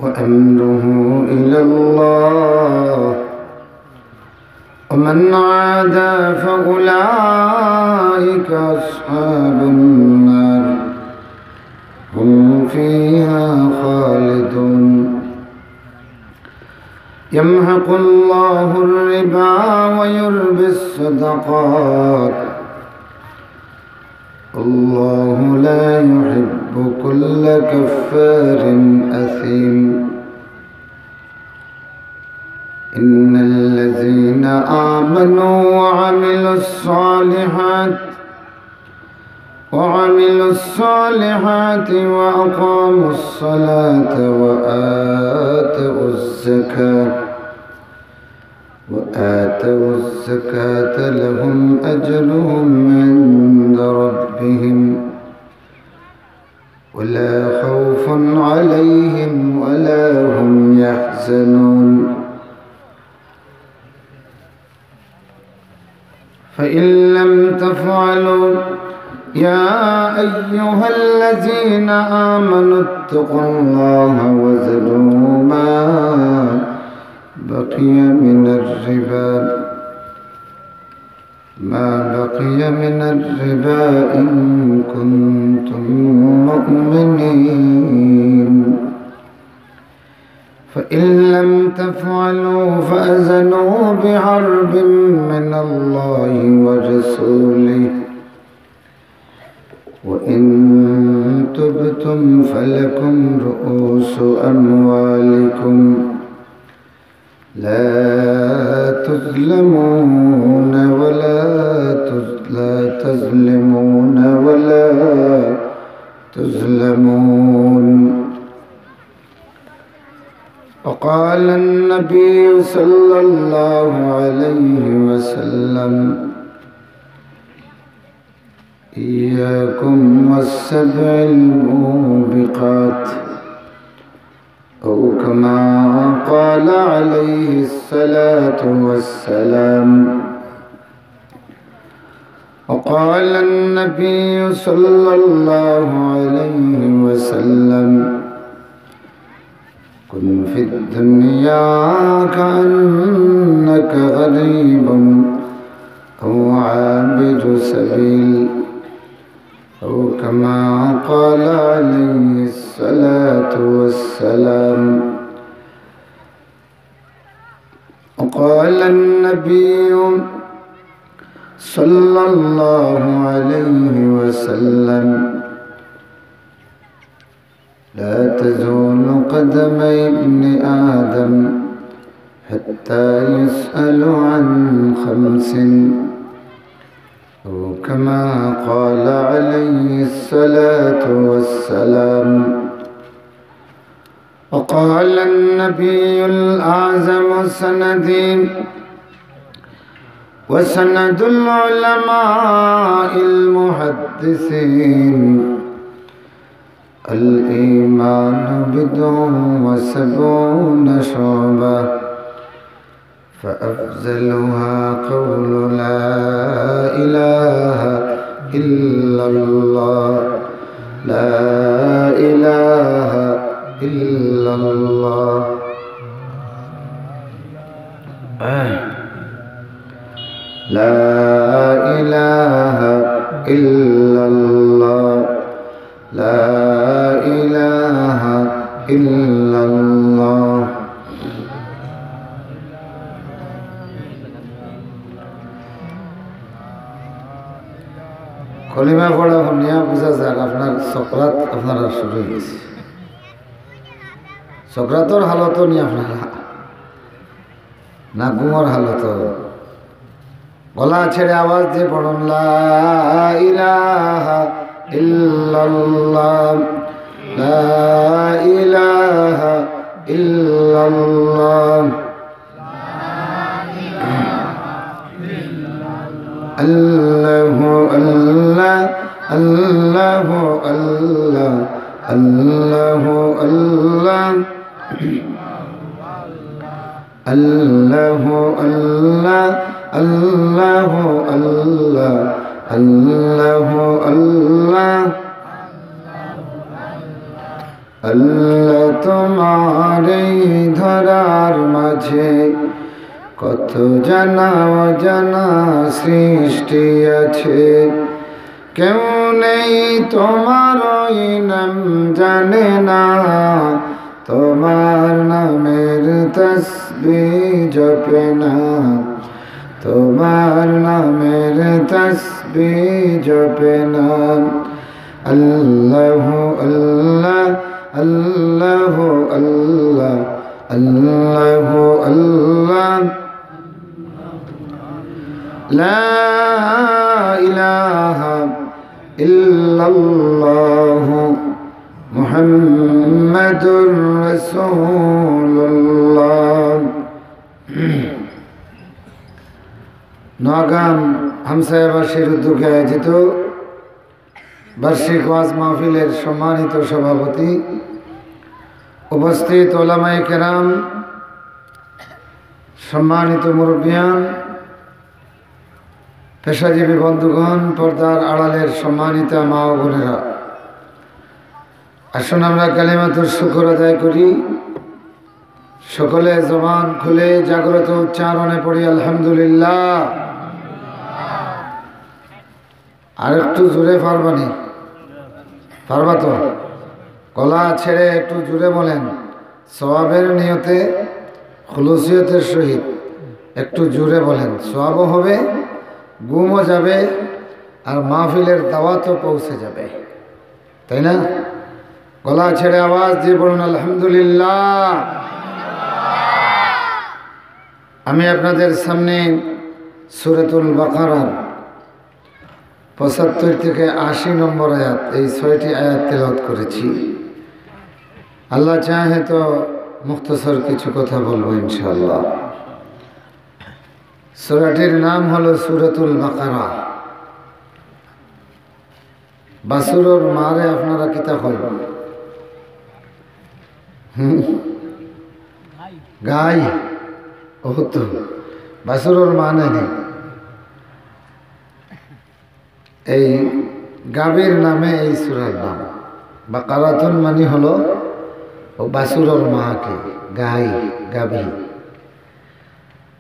وأمره إلى الله ومن عادى فأولئك أصحاب النار هم فيها خالدون يمحق الله الربا ويربي الصدقات الله لا يحب كل كفار أثيم إن الذين آمنوا وعملوا الصالحات وأقاموا الصلاة وآتوا الزكاة لهم أجرهم عند ربهم ولا خوف عليهم ولا هم يحزنون فإن لم تفعلوا يا أيها الذين آمنوا اتقوا الله وذروا ما بقي من الربا إن كنتم مؤمنين فإن لم تفعلوا فأذنوا بحرب من الله ورسوله وإن تبتم فلكم رؤوس أموالكم لا تظلمون ولا تظلمون وقال النبي صلى الله عليه وسلم إياكم والسبع الموبقات أو كما قال عليه الصلاة والسلام وقال النبي صلى الله عليه وسلم كن في الدنيا كأنك غريب أو عابد سبيل أو كما قال عليه الصلاة والسلام وقال النبي صلى الله عليه وسلم لا تزول قدم ابن آدم حتى يسأل عن 5 أو كما قال عليه الصلاة والسلام وقال النبي الأعظم وسند العلماء المحدثين الإيمان 70 شعبة فأفضلها قول لا إله إلا الله لا إله إلا الله لا إله إلا الله لا إله إلا الله কলিমা পড়া শুনিয়া বুঝা যাক আপনার সকরাত আপনারা শুরু হয়ে গেছে সকরাতর হালত নিয়ে আপনারা না ঘুমর হালত গলা ছেড়ে আওয়াজ দিয়ে পড়ুন লা ইলাহা ইল্লাল্লাহ লা ইলাহা ইল্লাল্লাহ আল্লাহু আল্লাহ আল্লাহু আল্লাহ আল্লাহু আল্লাহ আল্লাহু আল্লাহ আল্লাহু আল্লাহ আল্লাহু আল্লাহ আল্লাহ তোমার এই ধরার মাঝে কত জানা অজানা সৃষ্টি আছে, কেউ নেই তোমার ওই নাম জানে না, তোমার নামের তসবিহ জপে না, তোমার নামের তসবিহ জপে না। আল্লাহু আল্লাহ আল্লাহু আল্লাহ আল্লাহু আল্লাহ লা ইলাহা ইল্লাল্লাহু মুহাম্মাদুর রাসূলুল্লাহ। নওগাম হামসায়াবাসীর উদ্যোগে আয়োজিত বার্ষিক ওয়াজ মাহফিলের সম্মানিত সভাপতি, উপস্থিত ওলামায়ে কেরাম, সম্মানিত মুরব্বিয়ান, পেশাজীবী বন্ধুগণ, পর্দার আড়ালের সম্মানিত মা ও বোনেরা, আসুন আমরা কালিমাতুর শুকর আদায় করি। সকলে জবান খুলে জাগ্রত উচ্চারণে পড়ি আলহামদুলিল্লাহ। আর একটু জোরে পারবানি? পারবা তো? গলা ছেড়ে একটু জোরে বলেন, সওয়াবের নিয়তে, খুলুসিয়তের সহিত একটু জোরে বলেন। সওয়াবও হবে, গুমও যাবে, আর মাহফিলের দাওয়াতও পৌঁছে যাবে, তাই না? গলা ছেড়ে আওয়াজ দিয়ে বলুন আলহামদুলিল্লাহ। আমি আপনাদের সামনে সূরাতুল বাকারার 75 থেকে 80 নম্বর আয়াত, এই 6টি আয়াত তেলাওয়াত করেছি। আল্লাহ চাহে তো মুখতসর কিছু কথা বলবো ইনশাআল্লাহ। সূরাটির নাম হলো সূরাতুল বাকারা। বাসুরর মারে আপনারা কিতা কইবেন? গাই ও তো বাসুরর মানে নেই। এই গাভীর নামে এই সূরার নাম। বাকারাতুন মানে হলো ও বাসুরর মাকে, গাই, গাভী।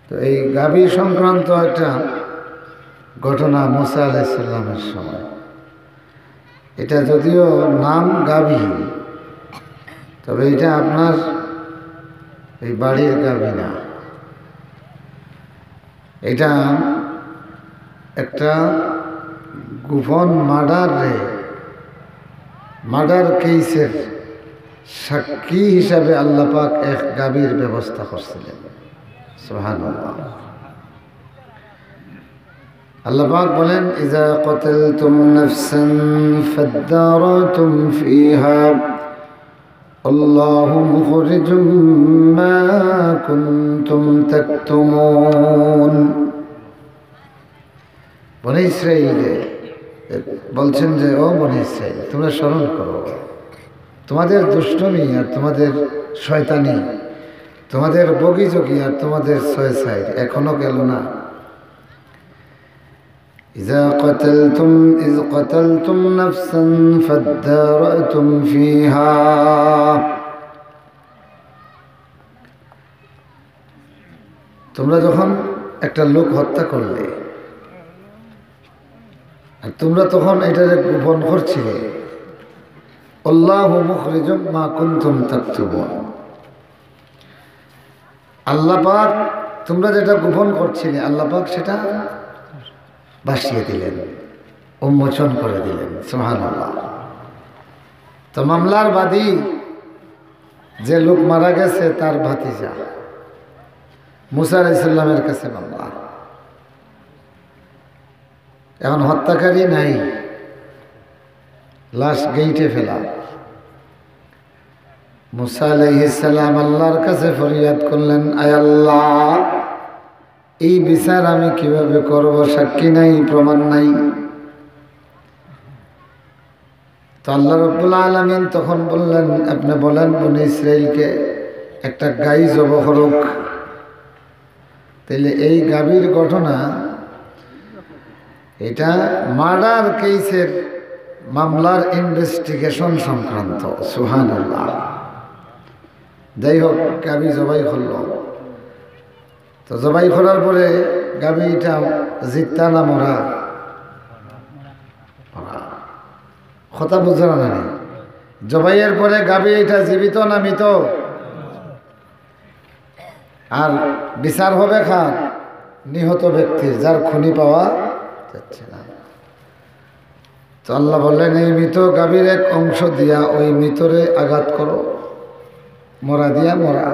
তো এই গাভী সংক্রান্ত একটা ঘটনা মুসা আলাইহিস সালামের সময়। এটা যদিও নাম গাভী, তবে এটা আপনার এই বাড়ির গাভী না। এটা একটা গোপন মার্ডার কেসের সাক্ষী হিসাবে আল্লাহ পাক এক গাভীর ব্যবস্থা করছিলেন। সুবহানাল্লাহ। আল্লাহ পাক বলেন, ইযা ক্বাতালতুম নাফসান ফাদারাতুম ফিহা আল্লাহু মুখরিজুম মা কুনতুম তাকতুমুন। বনী ইসরাঈল বলছেন যে, ও বনী ইসরাঈল, তোমরা স্মরণ করো তোমাদের দুষ্টমি আর তোমাদের শয়তানি, তোমাদের বগিযোগী আর তোমাদের সুইসাইড এখনো গেল না। إذ قتلتم نفسا فادارأتم فيها তোমরা যখন একটা লোক হত্যা করলে, আর তোমরা তখন এটাকে গোপন করছিলে, আল্লাহু মুখরিজুম মা কুনতুম তাকতুবুন। আল্লাহ পাক তোমরা যেটা গোপন করছিলে, আল্লাহ পাক সেটা ভাসিয়ে দিলেন, উন্মোচন করে দিলেন। সুবহানাল্লাহ। তো মামলার বাদী যে লোক মারা গেছে তার ভাতিজা মুসা আলাইহিস সালামের কাছে মামলা। এখন হত্যাকারী নাই, লাশ গেইটে ফেলা। মুসা আলাইহিস সালাম আল্লাহর কাছে ফরিয়াদ করলেন, আয় আল্লাহ, এই বিচার আমি কিভাবে করব? সাক্ষী নাই, প্রমাণ নাই। তো আল্লাহ রাব্বুল আলামিন তখন বললেন, আপনি বলেন বনী ইসরাঈলকে একটা গাই জবাহ করুক। তাহলে এই গাভীর ঘটনা, এটা মার্ডার কেসের মামলার ইনভেস্টিগেশন সংক্রান্ত। সুবহানাল্লাহ। যাই হোক, গাবি জবাই করল। তো জবাই করার পরে গাবিটা জিততা না মরা? কথা বুঝে না? জবাইয়ের পরে গাবি এটা জীবিত না মৃত? আর বিচার হবে খান নিহত ব্যক্তির, যার খুনি পাওয়া যাচ্ছে না। তো আল্লাহ বললেন, এই মৃত গাভীর এক অংশ দিয়া ওই মৃতরে আঘাত করো, মরা দিয়া মরা।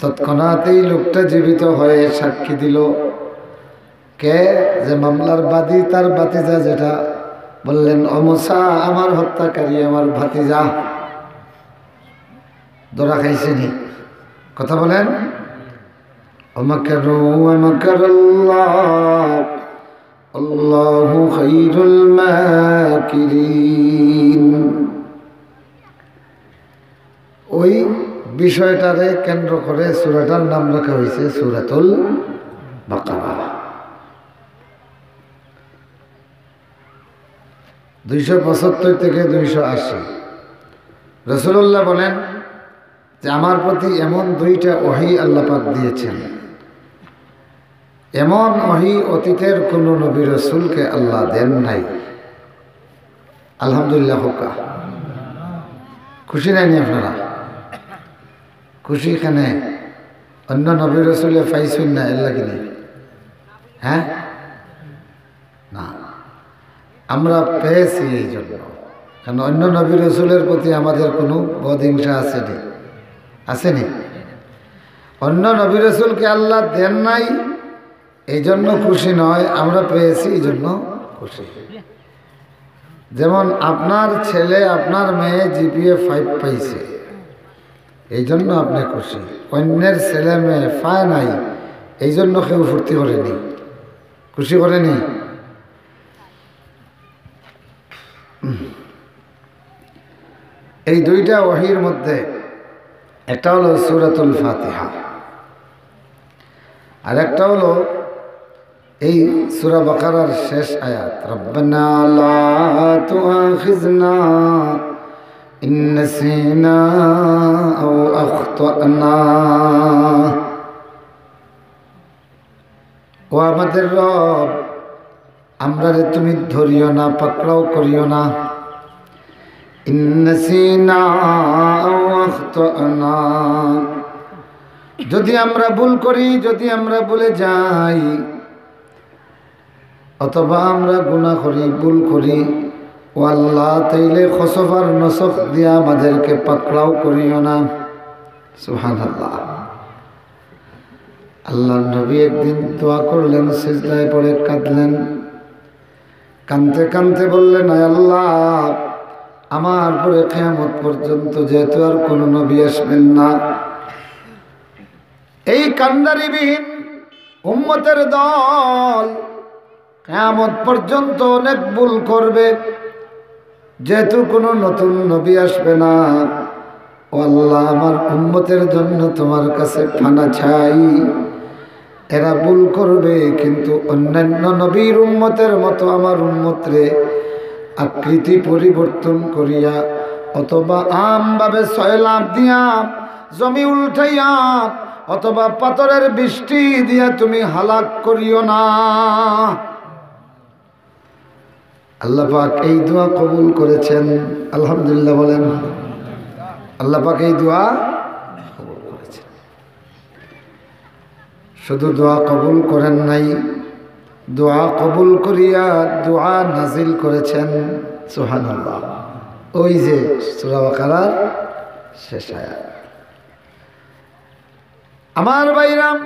তৎক্ষণাতেই লোকটা জীবিত হয়ে সাক্ষী দিল। কে? যে মামলার বাদী, তার ভাতিজা, যেটা বললেন অমুসা আমার হত্যাকারী, আমার ভাতিজা। ধরা খাইছেনি? কথা বলেন। ওমাকারু ওয়ামাকারাল্লাহ আল্লাহু খায়রুল মাকিরিন। ওই বিষয়টারে কেন্দ্র করে সূরাটার নাম রাখা হয়েছে সূরাতুল বাকারা। 275 থেকে 280। রাসূলুল্লাহ বলেন যে আমার প্রতি এমন 2টা ওহী আল্লাহ পাক দিয়েছেন, এমন ওহী অতীতের কোন নবী রাসূলকে আল্লাহ দেন নাই। আলহামদুলিল্লাহ। হোকা খুশি নাইনি আপনারা? খুশি এখানে অন্য নবী রাসূলে পাইছেন না এর লাগে নেই? হ্যাঁ না, আমরা পেয়েছি এই জন্য। কারণ অন্য নবী রাসূলের প্রতি আমাদের কোনো বদহিংসা আসেনি, আসেনি। অন্য নবী রাসূলকে আল্লাহ দেন নাই এই জন্য খুশি নয়, আমরা পেয়েছি এই জন্য খুশি। যেমন আপনার ছেলে, আপনার মেয়ে জিপিএ 5 পাইছে, এই জন্য আপনি খুশি। অন্যের ছেলে মেয়ে পায় নাই এই জন্য কেউ ফুর্তি করেনি, খুশি করেনি। এই 2টা ওহীর মধ্যে একটা হলো সূরাতুল ফাতিহা, আর একটা হলো এই সূরা বাকারার শেষ আয়াত, রব্বানা লা তুআখিযনা ইন নাসিনা আও আখতানা। ও আমাদের রব, আমরারে তুমি ধরিও না, পাকড়াও করিও না। ইন নাসিনা আও আখতানা, যদি আমরা ভুল করি, যদি আমরা ভুলে যাই, অথবা আমরা গুনাহ করি, ভুল করি, ও আল্লাহ তাইলে খসফার নসখ দিয়া আমাদেরকে পাকড়াও করিও না। সুবহানাল্লাহ। আল্লাহর নবী একদিন দোয়া করলেন, সিজদায় পড়ে কাঁদলেন। কাঁদতে কাঁদতে বললেন, আয় আল্লাহ, আমার পরে কিয়ামত পর্যন্ত যেহেতু আর কোনো নবী আসবেন না, এই কান্ডারিবিহীন উম্মতের দল কিয়ামত পর্যন্ত অনেক ভুল করবে, যেহেতু কোনো নতুন নবী আসবে না। ও আল্লাহ, আমার উম্মতের জন্য তোমার কাছে ফানা চাই। এরা ভুল করবে, কিন্তু অন্যান্য নবীর উম্মতের মতো আমার উম্মতরে আকৃতি পরিবর্তন করিয়া অথবা আমভাবে সয়লাভ দিয়া, জমি উল্টাইয়া, অথবা পাথরের বৃষ্টি দিয়া তুমি হালাক করিও না। আল্লাহ পাক এই দোয়া কবুল করেছেন। আলহামদুলিল্লাহ বলেন। আল্লাহ পাক এই দোয়া কবুল করেছেন। শুধু দোয়া কবুল করেন নাই, দোয়া কবুল করিয়া দোয়া নাজিল করেছেন। সুবহানাল্লাহ। ওই যে সূরা বাকারার শেষ আয়াত। আমার ভাইরাম,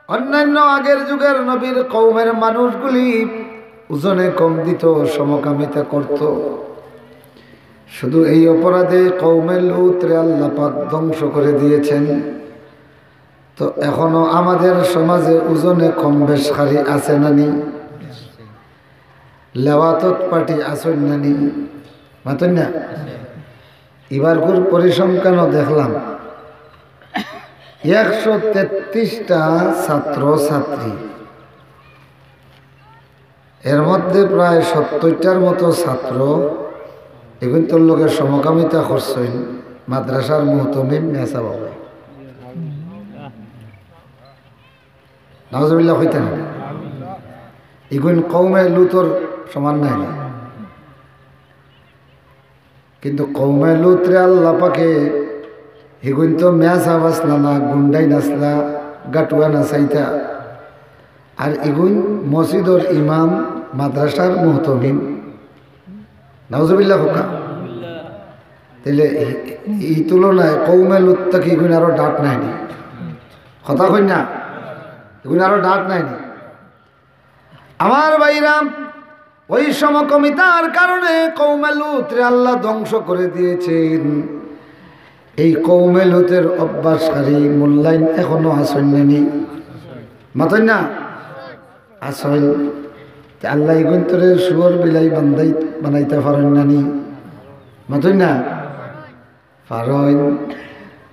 অন্যান্য আগের যুগের নবীর কওমের মানুষগুলি ওজনে কম দিত, সমকামিতা করত। শুধু এই অপরাধে কওমে লূতরে আল্লাহ পাক ধ্বংস করে দিয়েছেন। তো এখনো আমাদের সমাজে ওজনে কম বেশকারী আছে নানি? লেওয়াতত পার্টি আসেন নানি? মাতেন না? এবারকার পরিসংখ্যানও দেখলাম 133টা ছাত্র ছাত্রী, এর মধ্যে প্রায় 70টার মতো ছাত্র এখন তোর লোকের সমকামিতা করছেন মাদ্রাসার মুহতমিম নেশা বাবা নাউজুবিল্লাহ হইতে না এগুন কৌমে লুতর সমান নাই না কিন্তু কৌমে লুতরে আল্লাহ পাকে এগুন তো মেয়াসা বাসলা না গুন্ডাই নাচলা গাটুয়া নাচাইতা আর এগুন মসজিদর ইমাম মাদ্রাসার মুহতমিম নাউজুবিল্লাহ হোকা তাহলে এই তুলনায় কৌমে লুত থেকে এগুন আরো ডাক নাইনি কথা কই না এগুন আরো ডাক নাইনি আমার ভাইরাম ওই সমকমিতার কারণে কৌমে লুতরে আল্লাহ ধ্বংস করে দিয়েছেন এই কৌমে লুতের অভ্যাসকারী মূল্যায়ন এখনো আসেননি মাতই না আসেন আল্লাহ এগুন তোরে শুয়োর বিলাই বানাইতে পারেন নানি মাতই না পারেন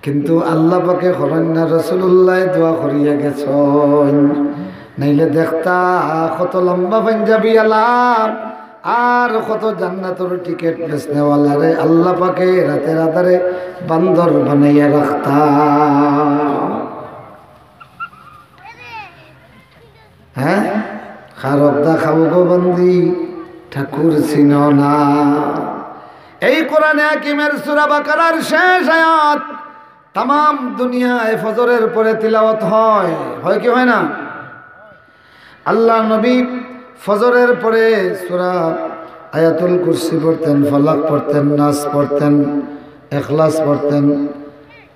কিন্তু আল্লাহ পাকে করেন না রাসূলুল্লাহ দোয়া করিয়া গেছেন নাইলে দেখতা কত লম্বা পাঞ্জাবি আলাম আর কত জান্নাতের টিকিট বেচনেওয়ালারে আল্লাহ পাকে রাতের আধারে বান্দর বানাইয়া রাখতা হ্যাঁ খারবদা খাবো গো বন্দি ঠাকুর চিনো না এই কোরআনে হাকিমের সূরা বাকারার শেষ আয়াত তাম দুনিয়ায় ফজরের পরে তিলাওয়াত হয় কি হয় না আল্লাহ নবী ফজরের পরে সূরা আয়াতুল কুরসি পড়তেন ফালাক পড়তেন নাস পড়তেন ইখলাস পড়তেন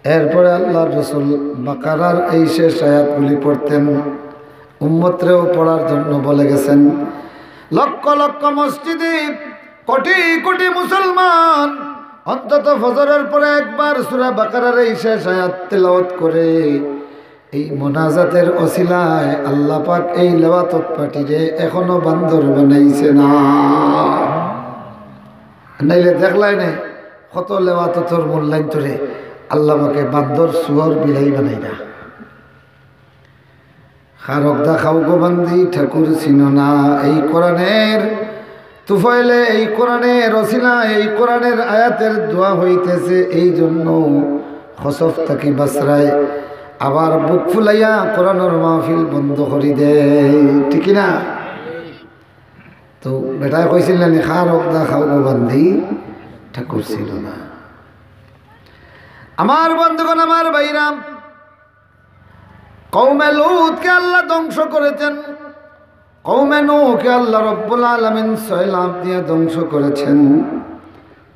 এরপরে আল্লাহর রাসূল বাকারার এই শেষ আয়াতগুলি পড়তেন উম্মতরেও পড়ার জন্য বলে গেছেন লক্ষ লক্ষ মসজিদে কোটি কোটি মুসলমান অন্তত ফজরের পরে একবার সূরা বাকারার এই শেষ আয়াত তেলাওয়াত করে এই মোনাজাতের ওসিলায় আল্লাহ পাক এই লেওয়াতত পার্টিরে এখনো বান্দর বানাইছে না নাইলে দেখলাই না কত লেওয়াতর মূল্যায়ন তোরে আল্লাহ পাকে বান্দর শুয়োর বিলাই বানাই না খারকদা খাও গো বান্দি ঠাকুর চিনো না এই কোরআনের তুফাইলে এই কোরআনের ওসিলা এই কোরআনের আয়াতের দোয়া হইতেছে এই জন্য খসফ থাকি বাসরায় আবার বুক ফুলাইয়া কোরআনের মাহফিল বন্ধ করি দেয় ঠিক না তো বেটায় কইছিলেন খারকদা খাও গো বান্দি ঠাকুর ছিল না আমার বন্ধুগণ আমার ভাইরাম কওমে লূতকে আল্লাহ ধ্বংস করেছেন কওমে নূহকে আল্লাহ রাব্বুল আলামিন সয়লাব দিয়ে ধ্বংস করেছেন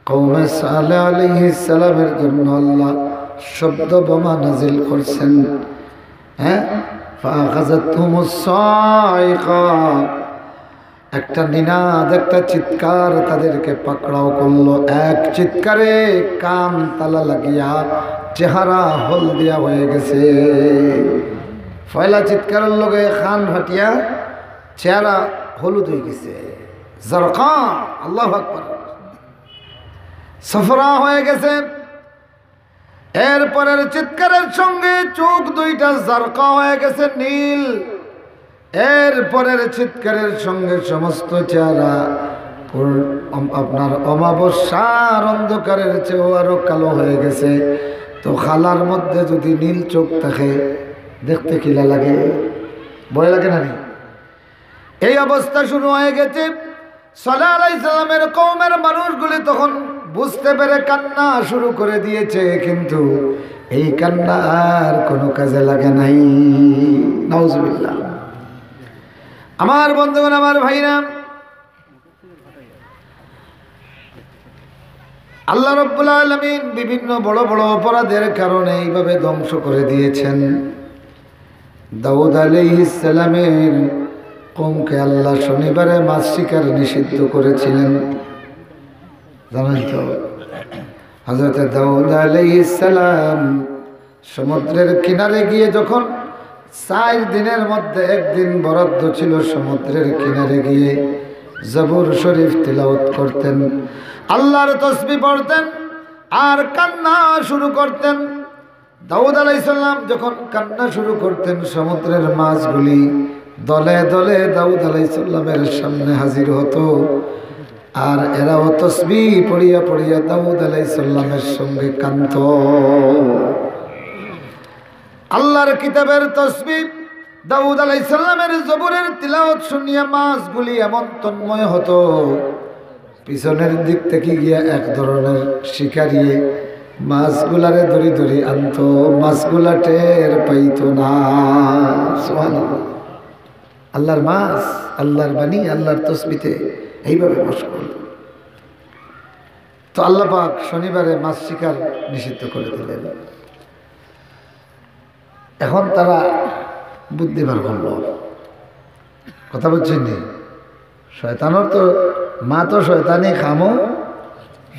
কওমে সালেহ আলাইহিস সালামের জন্য আল্লাহ শব্দ বোমা নাজিল করছেন হ্যাঁ ফাখাযাতহুমুস সাইকা একটা নিনাদ একটা চিৎকার তাদেরকে পাকড়াও করলো এক চিৎকারে কান তালা লাগিয়া চেহারা হলদিয়া হয়ে গেছে পয়লা চিৎকারের লগে খান ফাটিয়া চেহারা হলুদ হয়ে গেছে জরকা আল্লাহু আকবার সফরা হয়ে গেছে এরপরের চিৎকারের সঙ্গে চোখ দুইটা জরকা হয়ে গেছে নীল এরপরের চিৎকারের সঙ্গে সমস্ত চেহারা আপনার অমাবস্যার অন্ধকারের চেয়েও আরো কালো হয়ে গেছে তো খালার মধ্যে যদি নীল চোখ থাকে দেখতে কিলা লাগে ভয় লাগে না এই অবস্থা শুরু হয়ে গেছে সালেহ আলাইহিস সালামের কওমের মানুষগুলি তখন বুঝতে পেরে কান্না শুরু করে দিয়েছে কিন্তু এই কান্না আর কোনো কাজে লাগে নাই নাউজুবিল্লাহ আমার বন্ধুগণ আমার ভাইরা আল্লাহ রাব্বুল আলামিন বিভিন্ন বড় বড় অপরাধের কারণে এইভাবে ধ্বংস করে দিয়েছেন দাউদ আলাইহিস সালামের কওমকে আল্লাহ শনিবারে মাছ শিকার নিষিদ্ধ করেছিলেন জানেন তো হযরত দাউদ আলাইহিস সালাম সমুদ্রের কিনারে গিয়ে যখন 4 দিনের মধ্যে একদিন বরাদ্দ ছিল সমুদ্রের কিনারে গিয়ে জবুর শরীফ তিলাওয়াত করতেন আল্লাহর তাসবিহ পড়তেন আর কান্না শুরু করতেন দাউদ আলাইহিস সালাম যখন কান্না শুরু করতেন সমুদ্রের মাছগুলি দলে দলে দাউদ আলাইহিস সালামের সামনে হাজির হতো, আর এরাও তসবিহ পড়িয়া পড়িয়া দাউদ আলাইহিস সালামের সঙ্গে কান্ত। আল্লাহর কিতাবের তসবিহ, দাউদ আলাইহিস সালামের জবুরের তিলাওয়াত শুনিয়া মাছগুলি এমন তন্ময় হতো, পিছনের দিক থেকে গিয়া এক ধরনের শিকারি মাছগুলারে ধরি ধরি আনতো, মাছগুলা টের পাইতো না। সুবহানাল্লাহ। আল্লাহর মাছ, আল্লাহর বাণী, আল্লাহর তসবিতে এইভাবে মশগুল। তো আল্লাহ পাক শনিবারে মাছ শিকার নিষিদ্ধ করে দিলেন। এখন তারা বুদ্ধি বার করল, কথা বলছেন নি, শয়তানোর তো মা তো শয়তানি, খামো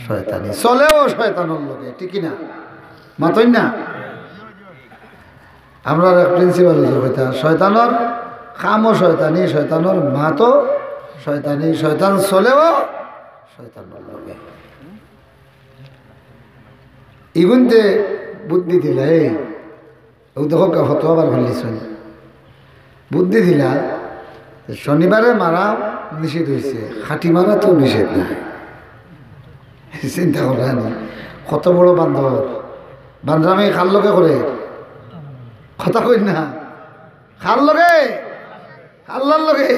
শয়তানি, চলেও শয়তানোর লোকে, ঠিকই না? মাতই না? আমরা প্রিন্সিপাল হইতা শয়তানোর খামো শয়তানি, শয়তানোর মা তো শয়তানি, শয়তান চলেও শয়তানোর লোকে। ইগুনতে বুদ্ধি দিলা, এই দেখো হতো আবার ভালিছেন, বুদ্ধি দিলা শনিবারে মারা নিষেধ হয়েছে, খাটি মারা তো নিষেধ নাই। চিন্তা করেনি কত বড় বান্দর, বান্দরামি খাল লগে করে, কথা কই না, খাল লগে, আল্লাহর লগে।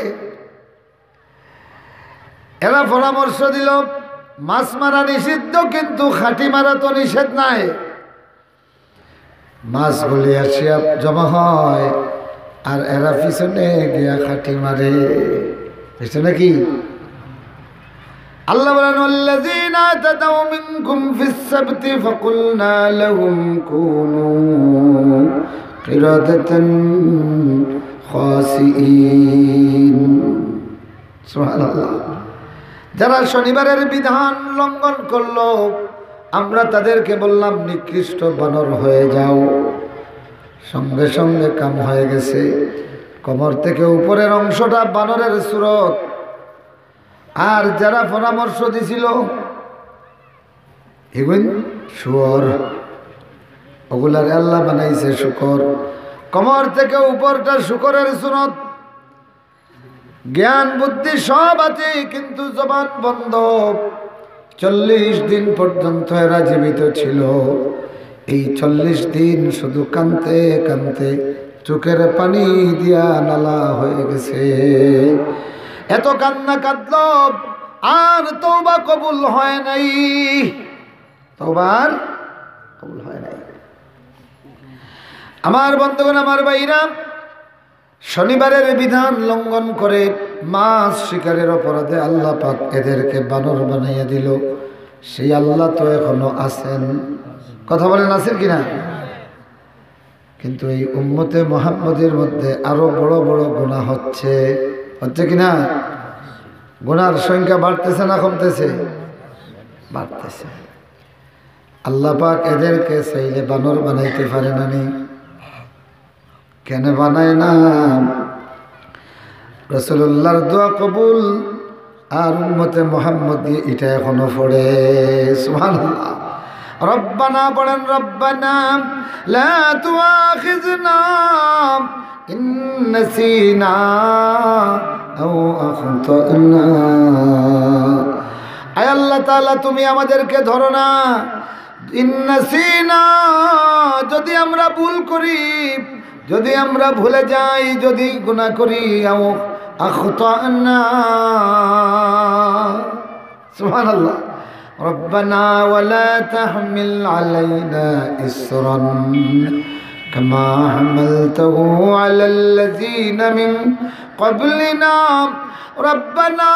এরা পরামর্শ দিল মাছ মারা নিষিদ্ধ, কিন্তু খাটি মারা তো নিষেধ নাই। মাছগুলি আসিয়া জমা হয়, আর এরা পিছনে গিয়া খাটি মারে। পিছনে কি আল্লাহ বলেন, আল্লাযীনা তাদাউ মিনকুম ফিস সাবতি ফাকুলনা লাহুম কুনু কিরাদাতান খাসিইন। সুবহানাল্লাহ। যারা শনিবারের বিধান লঙ্ঘন করলো, আমরা তাদেরকে বললাম নিকৃষ্ট বানর হয়ে যাও। সঙ্গে সঙ্গে কাম হয়ে গেছে, কোমর থেকে উপরের অংশটা বানরের সুরত। আর যারা পরামর্শ দিছিল এগুন শুয়োর, ওগুলার আল্লাহ বানাইছে শুকর, কোমর থেকে উপরটা শুকরের সুরত। জ্ঞান বুদ্ধি সব আছে, কিন্তু জবান বন্ধ। 40 দিন পর্যন্ত এরা জীবিত ছিল। এই 40 দিন শুধু কানতে কানতে চোখের পানি দিয়া নালা হয়ে গেছে। এত কান্না কাঁদল, আর তওবা কবুল হয় নাই, তওবার কবুল হয় নাই। আমার বন্ধুগণ, আমার ভাইরা, শনিবারের বিধান লঙ্ঘন করে মাছ শিকারের অপরাধে আল্লাহ পাক এদেরকে বানর বানাইয়া দিল। সেই আল্লাহ তো এখনো আছেন, কথা বলেন আছেন কিনা? কিন্তু এই উম্মতে মুহাম্মদের মধ্যে আরো বড় বড় গুনাহ হচ্ছে কিনা? গুনার সংখ্যা বাড়তেছে না কমতেছে? বাড়তেছে। আল্লাহ পাক এদেরকে চাইলে বানর বানাইতে পারে না? নি কেন বানায় না? রাসূলুল্লাহর দোয়া কবুল আর উম্মতে মুহাম্মদ দিয়ে এটা এখনো পড়ে। সুবহানাল্লাহ। রব্বানা পড়েন, রব্বানা লা তুআখিযনা ইন নাসিনা আও আখতানা। আয় আল্লাহ তাআলা, তুমি আমাদেরকে ধরো না। ইন নাসিনা, যদি আমরা ভুল করি, যদি আমরা ভুলে যাই, যদি গুনাহ করি, আও আখতানা। সুবহানাল্লাহ। ربنا ولا تحمل علينا إصرا كما حملته على الذين من قبلنا ربنا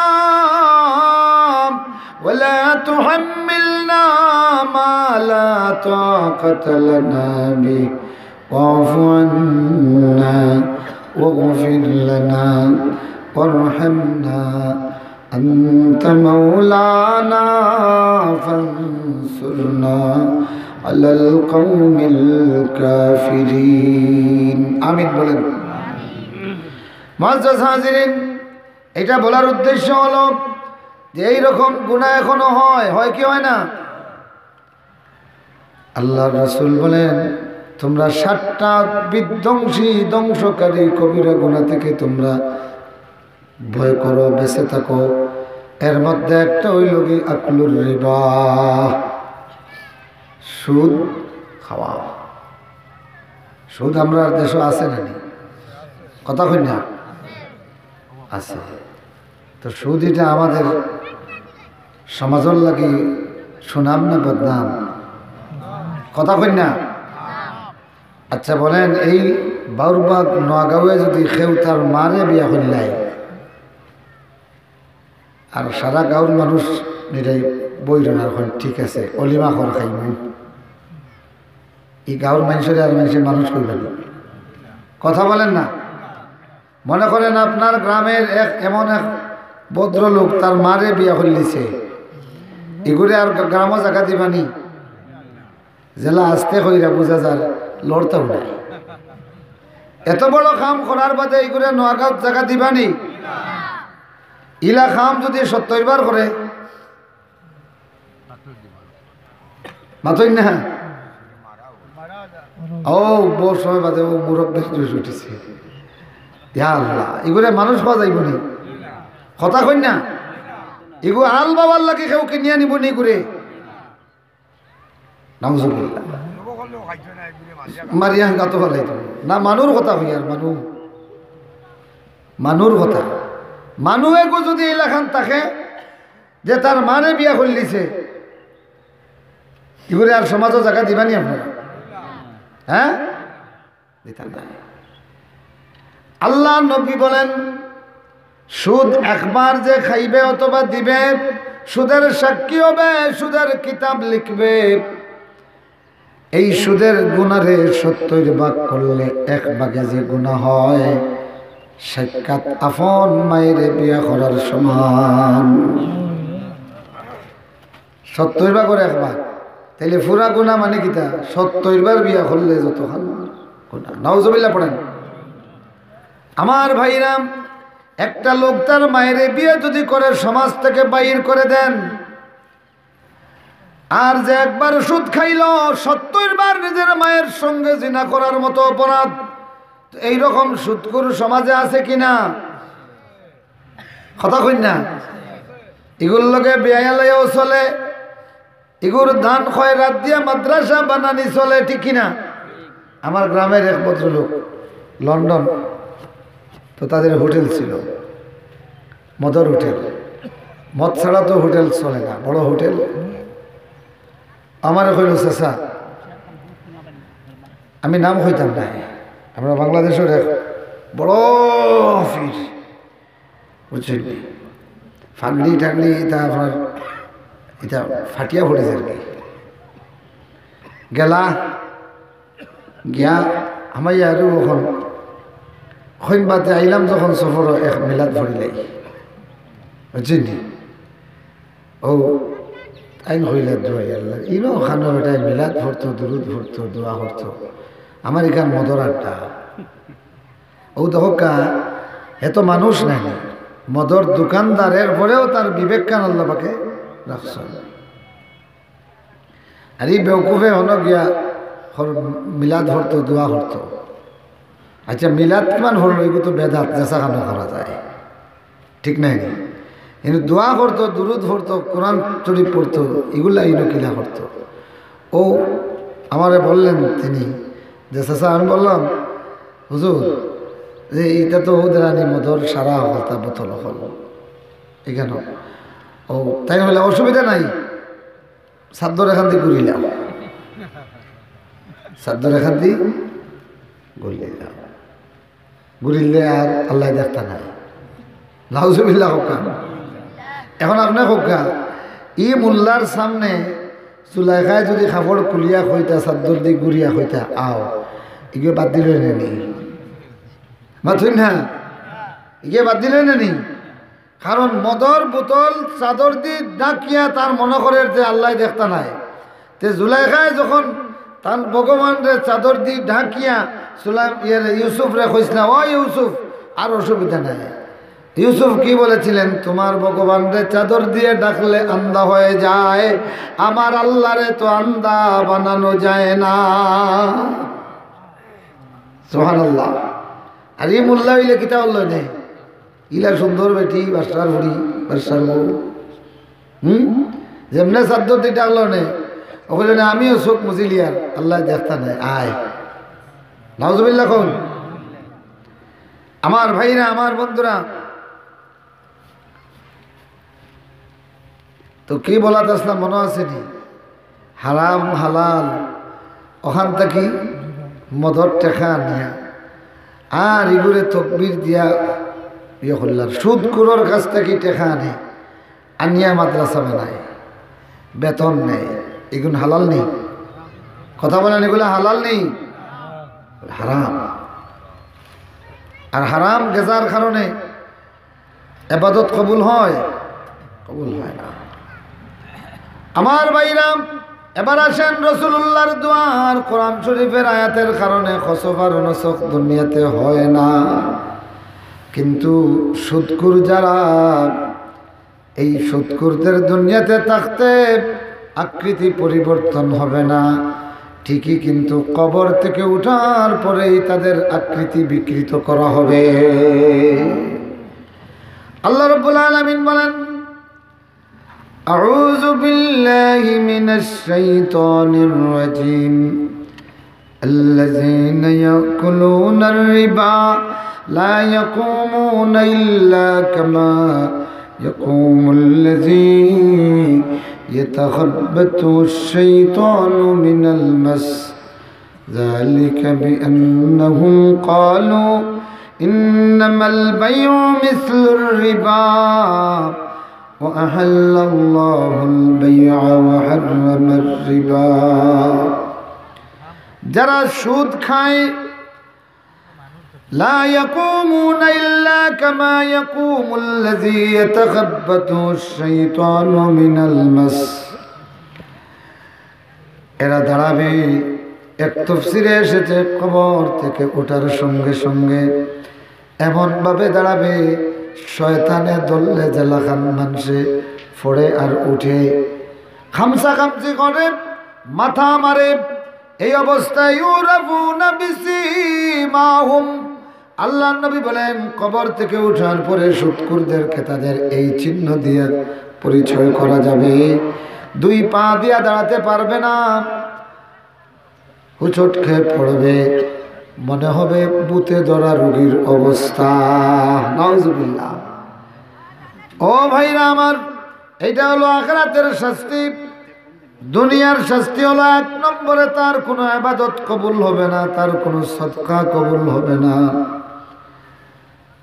ولا تحملنا ما لا طاقة لنا به واعف عنا واغفر لنا وارحمنا أنت مولانا فانصرنا على القوم الكافرين। আমিন বলেন। মুআজ্জাজ হাজিরিন, এটা বলার উদ্দেশ্য হলো যে এইরকম গুনাহ এখনো হয় কি হয় না? আল্লাহর রাসূল বলেন, তোমরা 7টা বিধ্বংসী ধ্বংসকারী কবিরা গুনাহ থেকে তোমরা ভয় করো, বেঁচে থাকো। এর মধ্যে একটা হইল কি আকলুর রিবা, সুদ খাওয়া। সুদ আমরা দেশে আছে নানি? কথা কই না? আছে। তো সুদ এটা আমাদের সমাজের লাগি সুনাম না বদনাম? কথা কই না? আচ্ছা বলেন, এই বাউরবাগ নোয়াগাঁওয়ে যদি কেউ তার মারে বিয়া করলাই আর সারা গাঁওর মানুষ নিরাই বইরনার হয়, ঠিক আছে অলিমা কর খাইব, এই গাঁওর মানুষের আর মানুষের মানুষ করবেন? কথা বলেন না? মনে করেন আপনার গ্রামের এমন এক ভদ্রলোক তার মারে বিয়া করলিছে, এগুলো আর গ্রামও জায়গা দিবানি? জেলা আসতে কইরা বোঝা যার লড়তেও নাই। এত বড় কাম করার বাদে এইগুলো নোয়াগাঁও জায়গা দিবানি? ইলা খাম যদি 70 বার করে মাতই না। ও বহু সময় বাদে ও মুরব্বী উঠেছে। এগুলো মানুষ পাওয়া যাইব নি? কথা কই না? এগুলো আল বাবার লাগে কেউ কিনিয়া নিব নি করে মারিয়া গাতো ফেলাই না। মানুর কথা হই আর মানুর কথা। মানুষে যদি এলাকান থাকে যে তার মানে বিয়া করলিছে, এগুলো আর সমাজও জায়গা দিবানি আপনারা? হ্যাঁ, দিতাম না। আল্লাহ নবী বলেন, সুদ একবার যে খাইবে অথবা দিবে, সুদের সাক্ষী হবে, সুদের কিতাব লিখবে। এই সুদের গুনারে 70 ভাগ করলে 1 ভাগে যে গুনাহ হয়, সাক্ষাৎ আপন মায়ের বিয়া করার সমান। 70 ভাগ করে 1 ভাগ, তাইলে পুরা গুনাহ মানে কিতা? 70 বার বিয়া করলে যত খান গুনাহ। নাউজুবিল্লাহ পড়েন। আমার ভাইরা, একটা লোক তার মায়ের বিয়ে যদি করে সমাজ থেকে বাইর করে দেন, আর যে একবার সুদ খাইল 70 বার নিজের মায়ের সঙ্গে জিনা করার মতো অপরাধ, এইরকম সুদখোর সমাজে আছে কিনা? কথা কই না? এগুলোর লগে বেয়ালাইও চলে, এগুলোর দান খয়রাত দিয়া মাদ্রাসা বানানি চলে, ঠিক কিনা? আমার গ্রামের এক ভদ্রলোক লন্ডন, তো তাদের হোটেল ছিল, মদর হোটেল। মদ ছাড়া তো হোটেল চলে না, বড় হোটেল। আমার কইল, চাচা আমি নাম হইতাম না, আমরা বাংলাদেশের এক বড় অফিস, বুঝছেন, ফাগড়ি টাগড়ি এটা আপনার এটা ফাটিয়া পড়েছে আর কি। গেলা গিয়া আমার আরো ওখান বাতে আইলাম যখন সফর, এক মিলাদ ভরিলাই, বুঝছেন। ও আইন হইলা দোয়াই আল্লাহ, ইনো খানো বেটাই মিলাদ ভরতো, দুরুদ ভরতো, দোয়া করতো। আমার এখান মদর আড্ডা। ও দহকা এত মানুষ নাই, মদর দোকানদারের পরেও তার বিবেক কান আল্লাহ পাকে রাখছ। আর এই বেউকুফে হন গিয়া মিলাদ ভরতো, দোয়া করতো। আচ্ছা মিলাদ কিমান হল? এগুলো তো বেদাত, জেসা খানো করা যায়, ঠিক নাই? কিন্তু দোয়া করতো, দুরুদ ভরতো, কোরআন শরীফ পড়তো, এগুলা ইনো কিলা করতো। ও আমারে বললেন তিনি যে, চাচা আমি বললাম, হুজুর যে এটা তো ওদের আনি মদর সারা হলতা বোতল হল এখানে। ও তাই বলে অসুবিধা নাই, সাদ্দর এখান দিয়ে ঘুরিলাম, সাদ্দর এখান দিয়ে ঘুরিলাম, ঘুরিলে আর আল্লাহ দেখতা নাই। নাউজুবিল্লাহ হোকা। এখন আপনি হোকা, ই মোল্লার সামনে চুলাইখায় যদি খাপড় খুলিয়া হইতা, চাদর দিয়ে গুড়িয়া হইতা, আও এগুলো বাদ দিলে নি? মাথুন না, এগুলো বাদ দিলে নি? কারণ মদর বোতল চাদর দিয়ে ডাকিয়া তার মনে করে যে আল্লাহ দেখতা নাই। তে জুলাইখায় যখন তার ভগবান রে চাদর দিয়ে ঢাকিয়া ইউসুফ রে কইস না, ও ইউসুফ আর অসুবিধা নাই। ইউসুফ কি বলেছিলেন? তোমার ভগবান রে চাদর দিয়ে ডাকলে আন্দা হয়ে যায়, আমার আল্লাহ রে তো আন্দা বানানো যায় না। সুবহানাল্লাহ। আর এই মোল্লা হইলে কিতা হলো নে, ইলা সুন্দর বেটি বাসার বুড়ি বাসার বউ, যেমনে সাধ্য দিটা হলো নে, ওখানে না আমিও চোখ মুছিলি আর আল্লাহ দেখতা নাই আয়। নাউজুবিল্লাহ কোন আমার ভাইরা, আমার বন্ধুরা, তো কি বলা আসলাম মনে আছে নি? হারাম হালাল ওখান থেকে মদর টেকা নিয়া আর এগুলো তকবির দিয়া ইয়ে করলাম। সুদকুরোর কাছ থেকে টেকা আনে, আনিয়া মাদ্রাসা বানায়, বেতন নেই, এগুলো হালাল নেই। কথা বলেন, এগুলো হালাল নেই, হারাম। আর হারাম গেজার কারণে ইবাদত কবুল হয়? কবুল হয় না। আমার ভাইরাম, এবার আসেন রাসূলুল্লাহর দোয়ার কোরআন শরীফের আয়াতের কারণে খসফ আর নসখ দুনিয়াতে হয় না, কিন্তু সুদকুর যারা, এই সুদকুরদের দুনিয়াতে থাকতে আকৃতি পরিবর্তন হবে না ঠিকই, কিন্তু কবর থেকে উঠার পরেই তাদের আকৃতি বিকৃত করা হবে। আল্লাহ রাব্বুল আলামিন বলেন, আউযু বিল্লাহি মিনাশ শাইতানির রাজীম, আল্লাযীনা ইয়াকুলুনার রিবা লা ইয়াকুমুনা ইল্লা কামা ইয়াকুমুল্লাযী ইয়াতাখাব্বাতুশ শাইতানু মিনাল মাস, যালিকা বিআন্নাহুম ক্বালু ইন্নামাল বাইউ মিসলুর রিবা وأحل الله البيع وحرم الربا। যারা সুদ খায়, لا يقومون إلا كما يقوم الذي يتخبطه الشيطان من المس, এরা দাঁড়াবে। এক তাফসীরে এসেছে কবর থেকে ওঠার সঙ্গে সঙ্গে এমন ভাবে দাঁড়াবে শয়তানে দললে জেলাখান মানুষে ফোড়ে আর উঠে, খামসা খামসি করে, মাথা মারে। এই অবস্থায় ইউরাফুনা বিসীমাহুম, আল্লাহর নবী বলেন কবর থেকে ওঠার পরে সুদকুরদেরকে তাদের এই চিহ্ন দিয়ে পরিচয় করা যাবে। দুই পা দিয়া দাঁড়াতে পারবে না, হুচট খেয়ে পড়বে, মনে হবে বুতে ধরা রোগীর অবস্থা। নাউজুবিল্লাহ। ও ভাইরা আমার, এইটা হলো আখিরাতের শাস্তি। দুনিয়ার শাস্তি হলো এক নম্বরে তার কোনো ইবাদত কবুল হবে না, তার কোনো সদকা কবুল হবে না।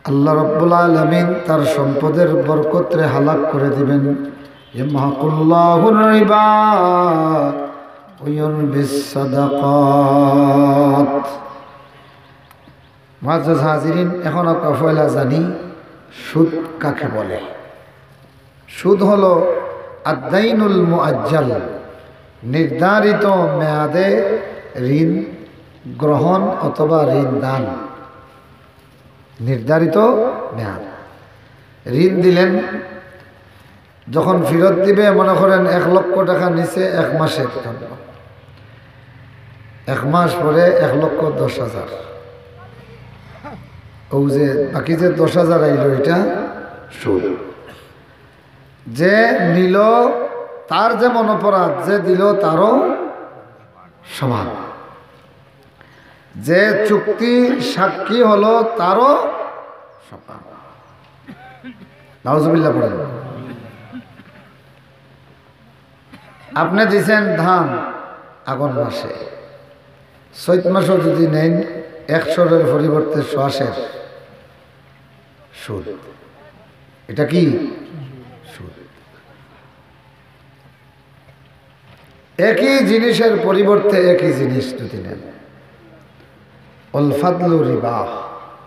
আল্লাহ রাব্বুল আলামিন তার সম্পদের বরকতে হালাক করে দিবেন। ইয়ামহাকুল্লাহুর রিবা ওয়া ইউরবিস সাদাকাত। মুআজ্জাজ হাজিরিন, এখন আমরা পয়লা জানি সুদ কাকে বলে। সুদ হলো আদ-দাইনুল মুআজ্জাল, নির্ধারিত মেয়াদে ঋণ গ্রহণ অথবা ঋণ দান। নির্ধারিত মেয়াদ, ঋণ দিলেন, যখন ফেরত দিবে মনে করেন 1 লক্ষ টাকা নিচে 1 মাসের জন্য, 1 মাস পরে 1,10,000, ও যে বাকি যে 10,000 আইল এটা সুদ। যে নিল তার যেমন অপরাধ, যে দিল তারও সমান। যে চুক্তি সাক্ষী হলো তারও সমান। নাউজুবিল্লাহ পড়েন। আপনি দিয়েছেন ধান আগুন মাসে, চৈত মাসও যদি নেন 100-এর পরিবর্তে 100-এর সুদ। এটা কি সুদ? একই জিনিসের পরিবর্তে একই জিনিস যদি নেন, অল ফাদলু রিবা,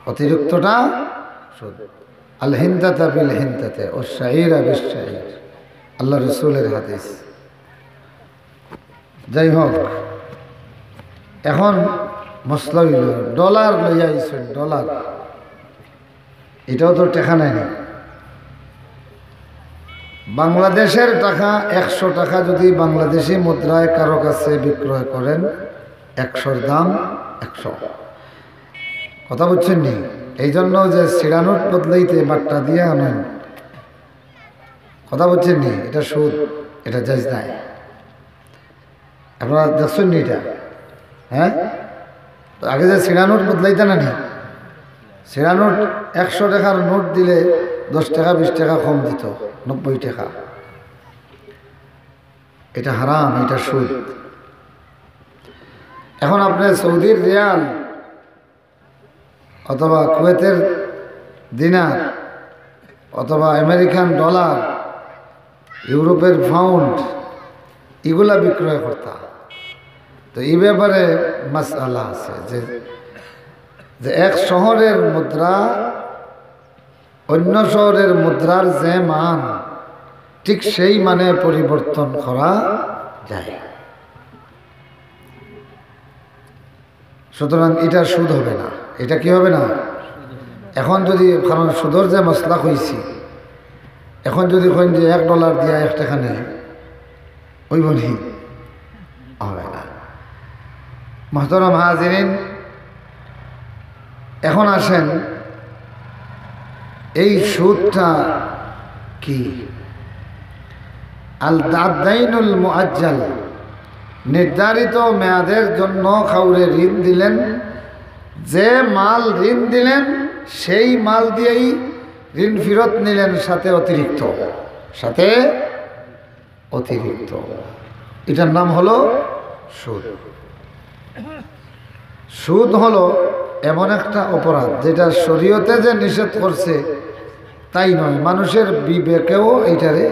অতিরিক্তটা সুদ। আল হিন্দাতা বিল হিন্দাতে ও শাইরা বিশ শাইর, আল্লাহ রসুলের হাদিস। যাই হোক, এখন মশলা হইল ডলার লইয়া আইছেন, ডলার, এটাও তো টাকা নেয়নি। বাংলাদেশের টাকা 100 টাকা যদি বাংলাদেশি মুদ্রায় কারো কাছে বিক্রয় করেন, 100-র দাম 100। কথা বুঝছেন নি? এই জন্য যে সিরা নোট বদলাইতে বাট্টা দিয়ে আনেন, কথা বুঝছেন নি? এটা সুদ, এটা জায়েজ নাই। আপনারা দেখছেন নি এটা? হ্যাঁ, আগে যে সিরা নোট বদলাইতে না নি, সিরা নোট 100 টাকার নোট দিলে 10 টাকা 20 টাকা কম দিত, 90 টাকা। এটা হারাম, এটা সুদ। এখন আপনি সৌদির রিয়াল অথবা কুয়েতের দিনার অথবা আমেরিকান ডলার, ইউরোপের পাউন্ড এগুলা বিক্রয় করতা। তো এই ব্যাপারে মাসআলা আছে যে এক শহরের মুদ্রা অন্য শহরের মুদ্রার যে মান, ঠিক সেই মানে পরিবর্তন করা যায়। সুতরাং এটা সুদ হবে না। এটা কি হবে না? এখন যদি, কারণ সুদর যে মশলা হয়েছি, এখন যদি কইন যে $1 দিয়া 1 টাকা নেয়, ওই বলি হবে না। মুহতারাম হাজিরিন, এখন আসেন এই সুদটা কি? আল দাইনুল মুআজ্জাল, নির্ধারিত মেয়াদের জন্য কাউরে ঋণ দিলেন, যে মাল ঋণ দিলেন সেই মাল দিয়েই ঋণ ফেরত নিলেন, সাথে অতিরিক্ত, সাথে অতিরিক্ত। এটার নাম হলো সুদ। সুদ হলো এমন একটা অপরাধ যেটা শরীয়তে যে নিষেধ করছে তাই নয়, মানুষের বিবেকেও এইটারে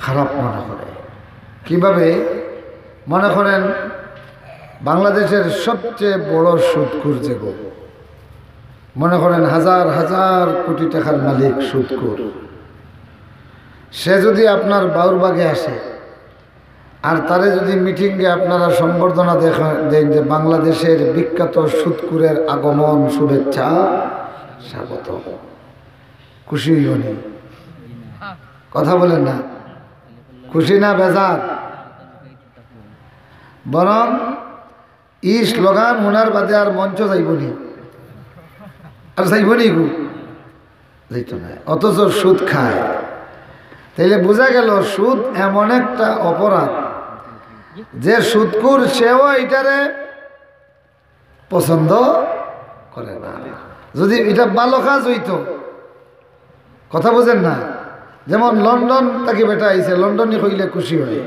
খারাপ মনে করে। কিভাবে? মনে করেন বাংলাদেশের সবচেয়ে বড় সুদখোর যে গো, মনে করেন হাজার হাজার কোটি টাকার মালিক সুদখোর, সে যদি আপনার বাউরবাগে আসে আর তারে যদি মিটিংয়ে আপনারা সম্বর্ধনা দেন যে বাংলাদেশের বিখ্যাত সুদখোরের আগমন, শুভেচ্ছা, স্বাগত, খুশি হইনি? কথা বলেন না, খুশি না বেজার? বরং ই স্লোগান ওনার বাদে আর মঞ্চ যাইবনি, আর যাইবনি গু, যাইতো না। অথচ সুদ খায়। তাইলে বোঝা গেল সুদ এমন একটা অপরাধ যে সুদখোর সেও এটারে পছন্দ করে না। যদি এটা ভালো কাজ হইতো, কথা বোঝেন না? যেমন লন্ডন থেকে বেটা আইছে, লন্ডনে কইলে খুশি হয়।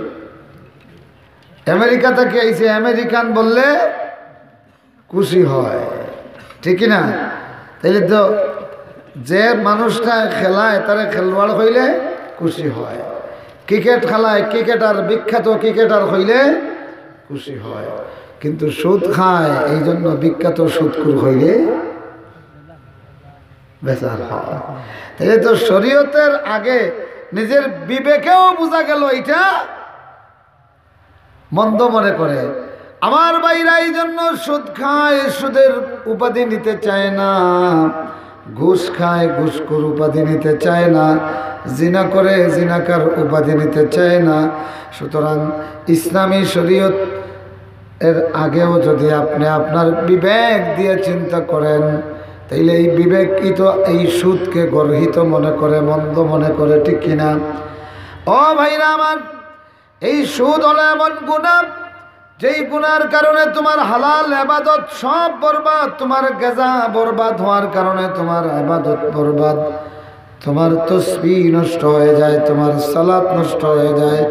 আমেরিকা থেকে আইছে, আমেরিকান বললে খুশি হয়, ঠিক না? তাইলে তো যে মানুষটা খেলায় তারা খেলোয়াড় হইলে খুশি হয়, ক্রিকেট খেলায় ক্রিকেটার, বিখ্যাত ক্রিকেটার হইলে খুশি হয়। কিন্তু সুদ খায়, এই জন্য বিখ্যাত সুদখোর হইলে বেজার হয়। তাইলে তো শরীয়তের আগে নিজের বিবেকেও বোঝা গেল এটা মন্দ মনে করে। আমার ভাইরা এই জন্য সুদ খায়, সুদের উপাধি নিতে চায় না। ঘুষ খায়, ঘুষখোর উপাধি নিতে চায় না। জিনা করে, জিনাকার উপাধি নিতে চায় না। সুতরাং ইসলামী শরীয়ত এর আগেও যদি আপনি আপনার বিবেক দিয়ে চিন্তা করেন, তাইলে এই বিবেকই তো এই সুদকে গর্হিত মনে করে, মন্দ মনে করে, ঠিক কিনা? ও ভাইরা আমার, এই সুদ হলো এমন গুনাহ, যেই গুনার কারণে তোমার হালাল ইবাদত সব বরবাদ, তোমার গেজা বরবাদ হওয়ার কারণে তোমার ইবাদত বরবাদ, তোমার তাসবিহ নষ্ট হয়ে যায়, তোমার সালাত নষ্ট হয়ে যায়,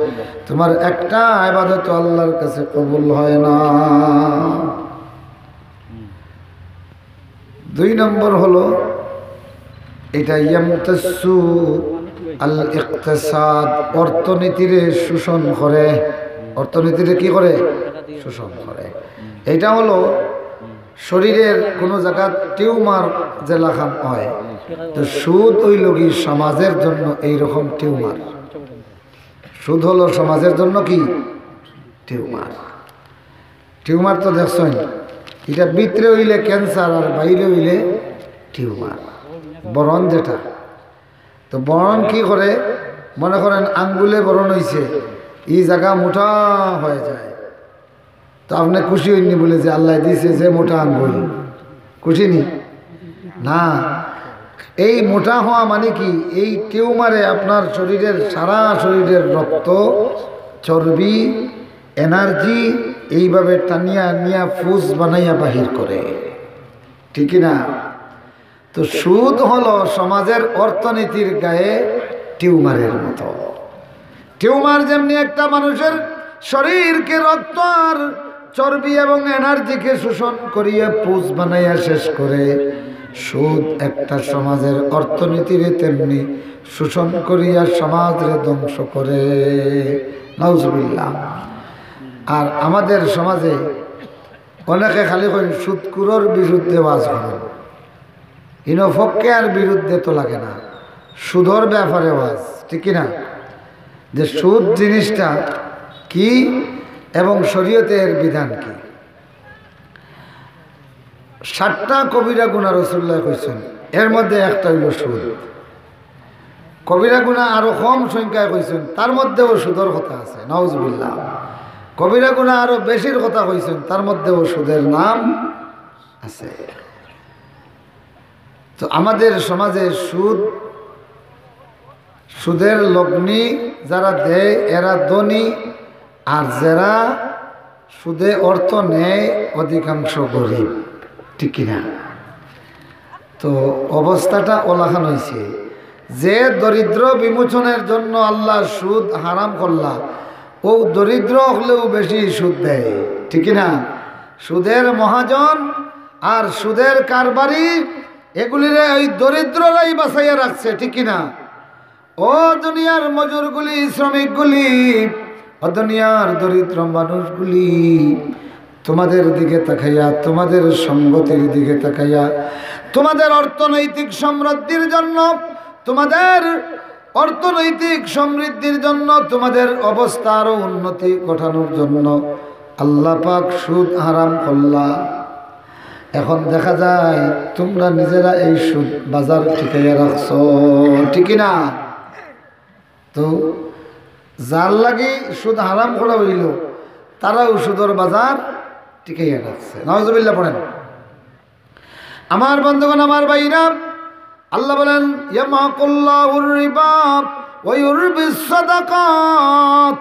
তোমার একটা ইবাদত আল্লাহর কাছে কবুল হয় না। 2 নম্বর হলো এটা ইয়ামতাসু আল ইকতিসাদ, অর্থনীতির শোষণ করে। অর্থনীতির কি করে? শোষণ করে। এটা হলো শরীরের কোনো জায়গা টিউমার যে লাগান হয়, তো সুদ ওই লগি সমাজের জন্য এইরকম টিউমার। সুদ হলো সমাজের জন্য কি টিউমার। টিউমার তো দেখছেন, এটা ভিতরে হইলে ক্যান্সার আর বাইরে হইলে টিউমার। বরণ যেটা, তো বরণ কি করে? মনে করেন আঙ্গুলে বরণ হয়েছে, এই জায়গা মোটা হয়ে যায়, তো আপনি খুশি হইনি বলে যে আল্লাহ দিয়েছে যে মোটা আঙ্গুল, কুঠিনি না, এই মোটা হওয়া মানে কি, এই টিউমারে আপনার শরীরের সারা শরীরের রক্ত, চর্বি, এনার্জি এইভাবে টানিয়া নিয়া ফুস বানাইয়া বাহির করে, ঠিক না? তো সুদ হলো সমাজের অর্থনীতির গায়ে টিউমারের মতো। টিউমার যেমনি একটা মানুষের শরীরকে রক্ত আর চর্বি এবং এনার্জিকে শোষণ করিয়া পুষ বানাইয়া শেষ করে, সুদ একটা সমাজের অর্থনীতির তেমনি শোষণ করিয়া সমাজের ধ্বংস করে। নাউজুবিল্লাহ। আর আমাদের সমাজে অনেকে খালি করে সুদকুরোর বিরুদ্ধে ওয়াজ করেন, ইনফককে আর বিরুদ্ধে তো লাগে না, সুদর ব্যাপারে ওয়াজ, ঠিক না? যে সুদ জিনিসটা কি এবং শরীয়তের বিধান কি। 7টা কবিরা গুনাহ রাসূলুল্লাহ কইছেন, এর মধ্যে একটা হইল সুদ। কবিরা গুনাহ আরো কম সংখ্যায় কইছেন, তার মধ্যেও সুদের কথা আছে। নাউজুবিল্লাহ। কবিরা গুনাহ আরো বেশির কথা কইছেন, তার মধ্যেও সুদের নাম আছে। তো আমাদের সমাজে সুদের লগ্নি যারা দেয় এরা ধনী, আর যারা সুদে অর্থ নেয় অধিকাংশ গরিব, ঠিক না? তো অবস্থাটা ওলাখান হয়েছে যে দরিদ্র বিমোচনের জন্য আল্লাহ সুদ হারাম করলা, ও দরিদ্র হলেও বেশি সুদ দেয়, ঠিক না? সুদের মহাজন আর সুদের কারবারি এগুলিরে ওই দরিদ্ররাই বাঁচাইয়া রাখছে, ঠিক না? ও দুনিয়ার মজুরগুলি, শ্রমিকগুলি, ও দুনিয়ার দরিদ্র মানুষগুলি, তোমাদের দিকে তাকাইয়া, তোমাদের সঙ্গতির দিকে তাকাইয়া, তোমাদের অর্থনৈতিক সমৃদ্ধির জন্য, তোমাদের অর্থনৈতিক সমৃদ্ধির জন্য, তোমাদের অবস্থা আরো উন্নতি ঘটানোর জন্য আল্লাহ পাক সুদ হারাম করলা। এখন দেখা যায় তোমরা নিজেরা এই সুদ বাজার টিকাইয়া রাখছো, ঠিক না? তো যার লাগি সুদ হারাম করা হইল তারাও সুদের বাজার টিকাইয়া রাখছে। নাউজুবিল্লাহ পড়েন। আমার বন্ধুগণ, আমার ভাইরা, আল্লাহ বলেন ইয়ামাকুল্লাহুর রিবা ওয়া ইউরবিস সাদাকাত।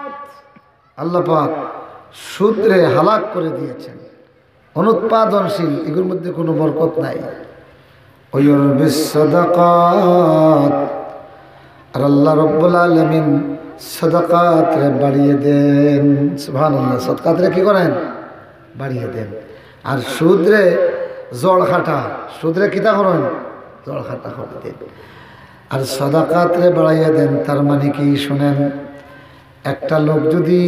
আল্লাহ পাক সুদরে হালাক করে দিয়েছেন, অনুৎপাদনশীল, এগুলোর মধ্যে কোনো বরকত নাই। ওয়া ইউরবিস সাদাকাত, আর আল্লাহ রাব্বুল আলামিন সাদাকাতরে বাড়িয়ে দেন। সুবহানাল্লাহ। সাদাকাতরে কি করেন? বাড়িয়ে দেন। আর সুদরে জড় খাটা, সুদরে কিতা করেন? জড় খাটা করে দেন। আর সাদাকাতরে বাড়াইয়া দেন, তার মানে কি শুনেন, একটা লোক যদি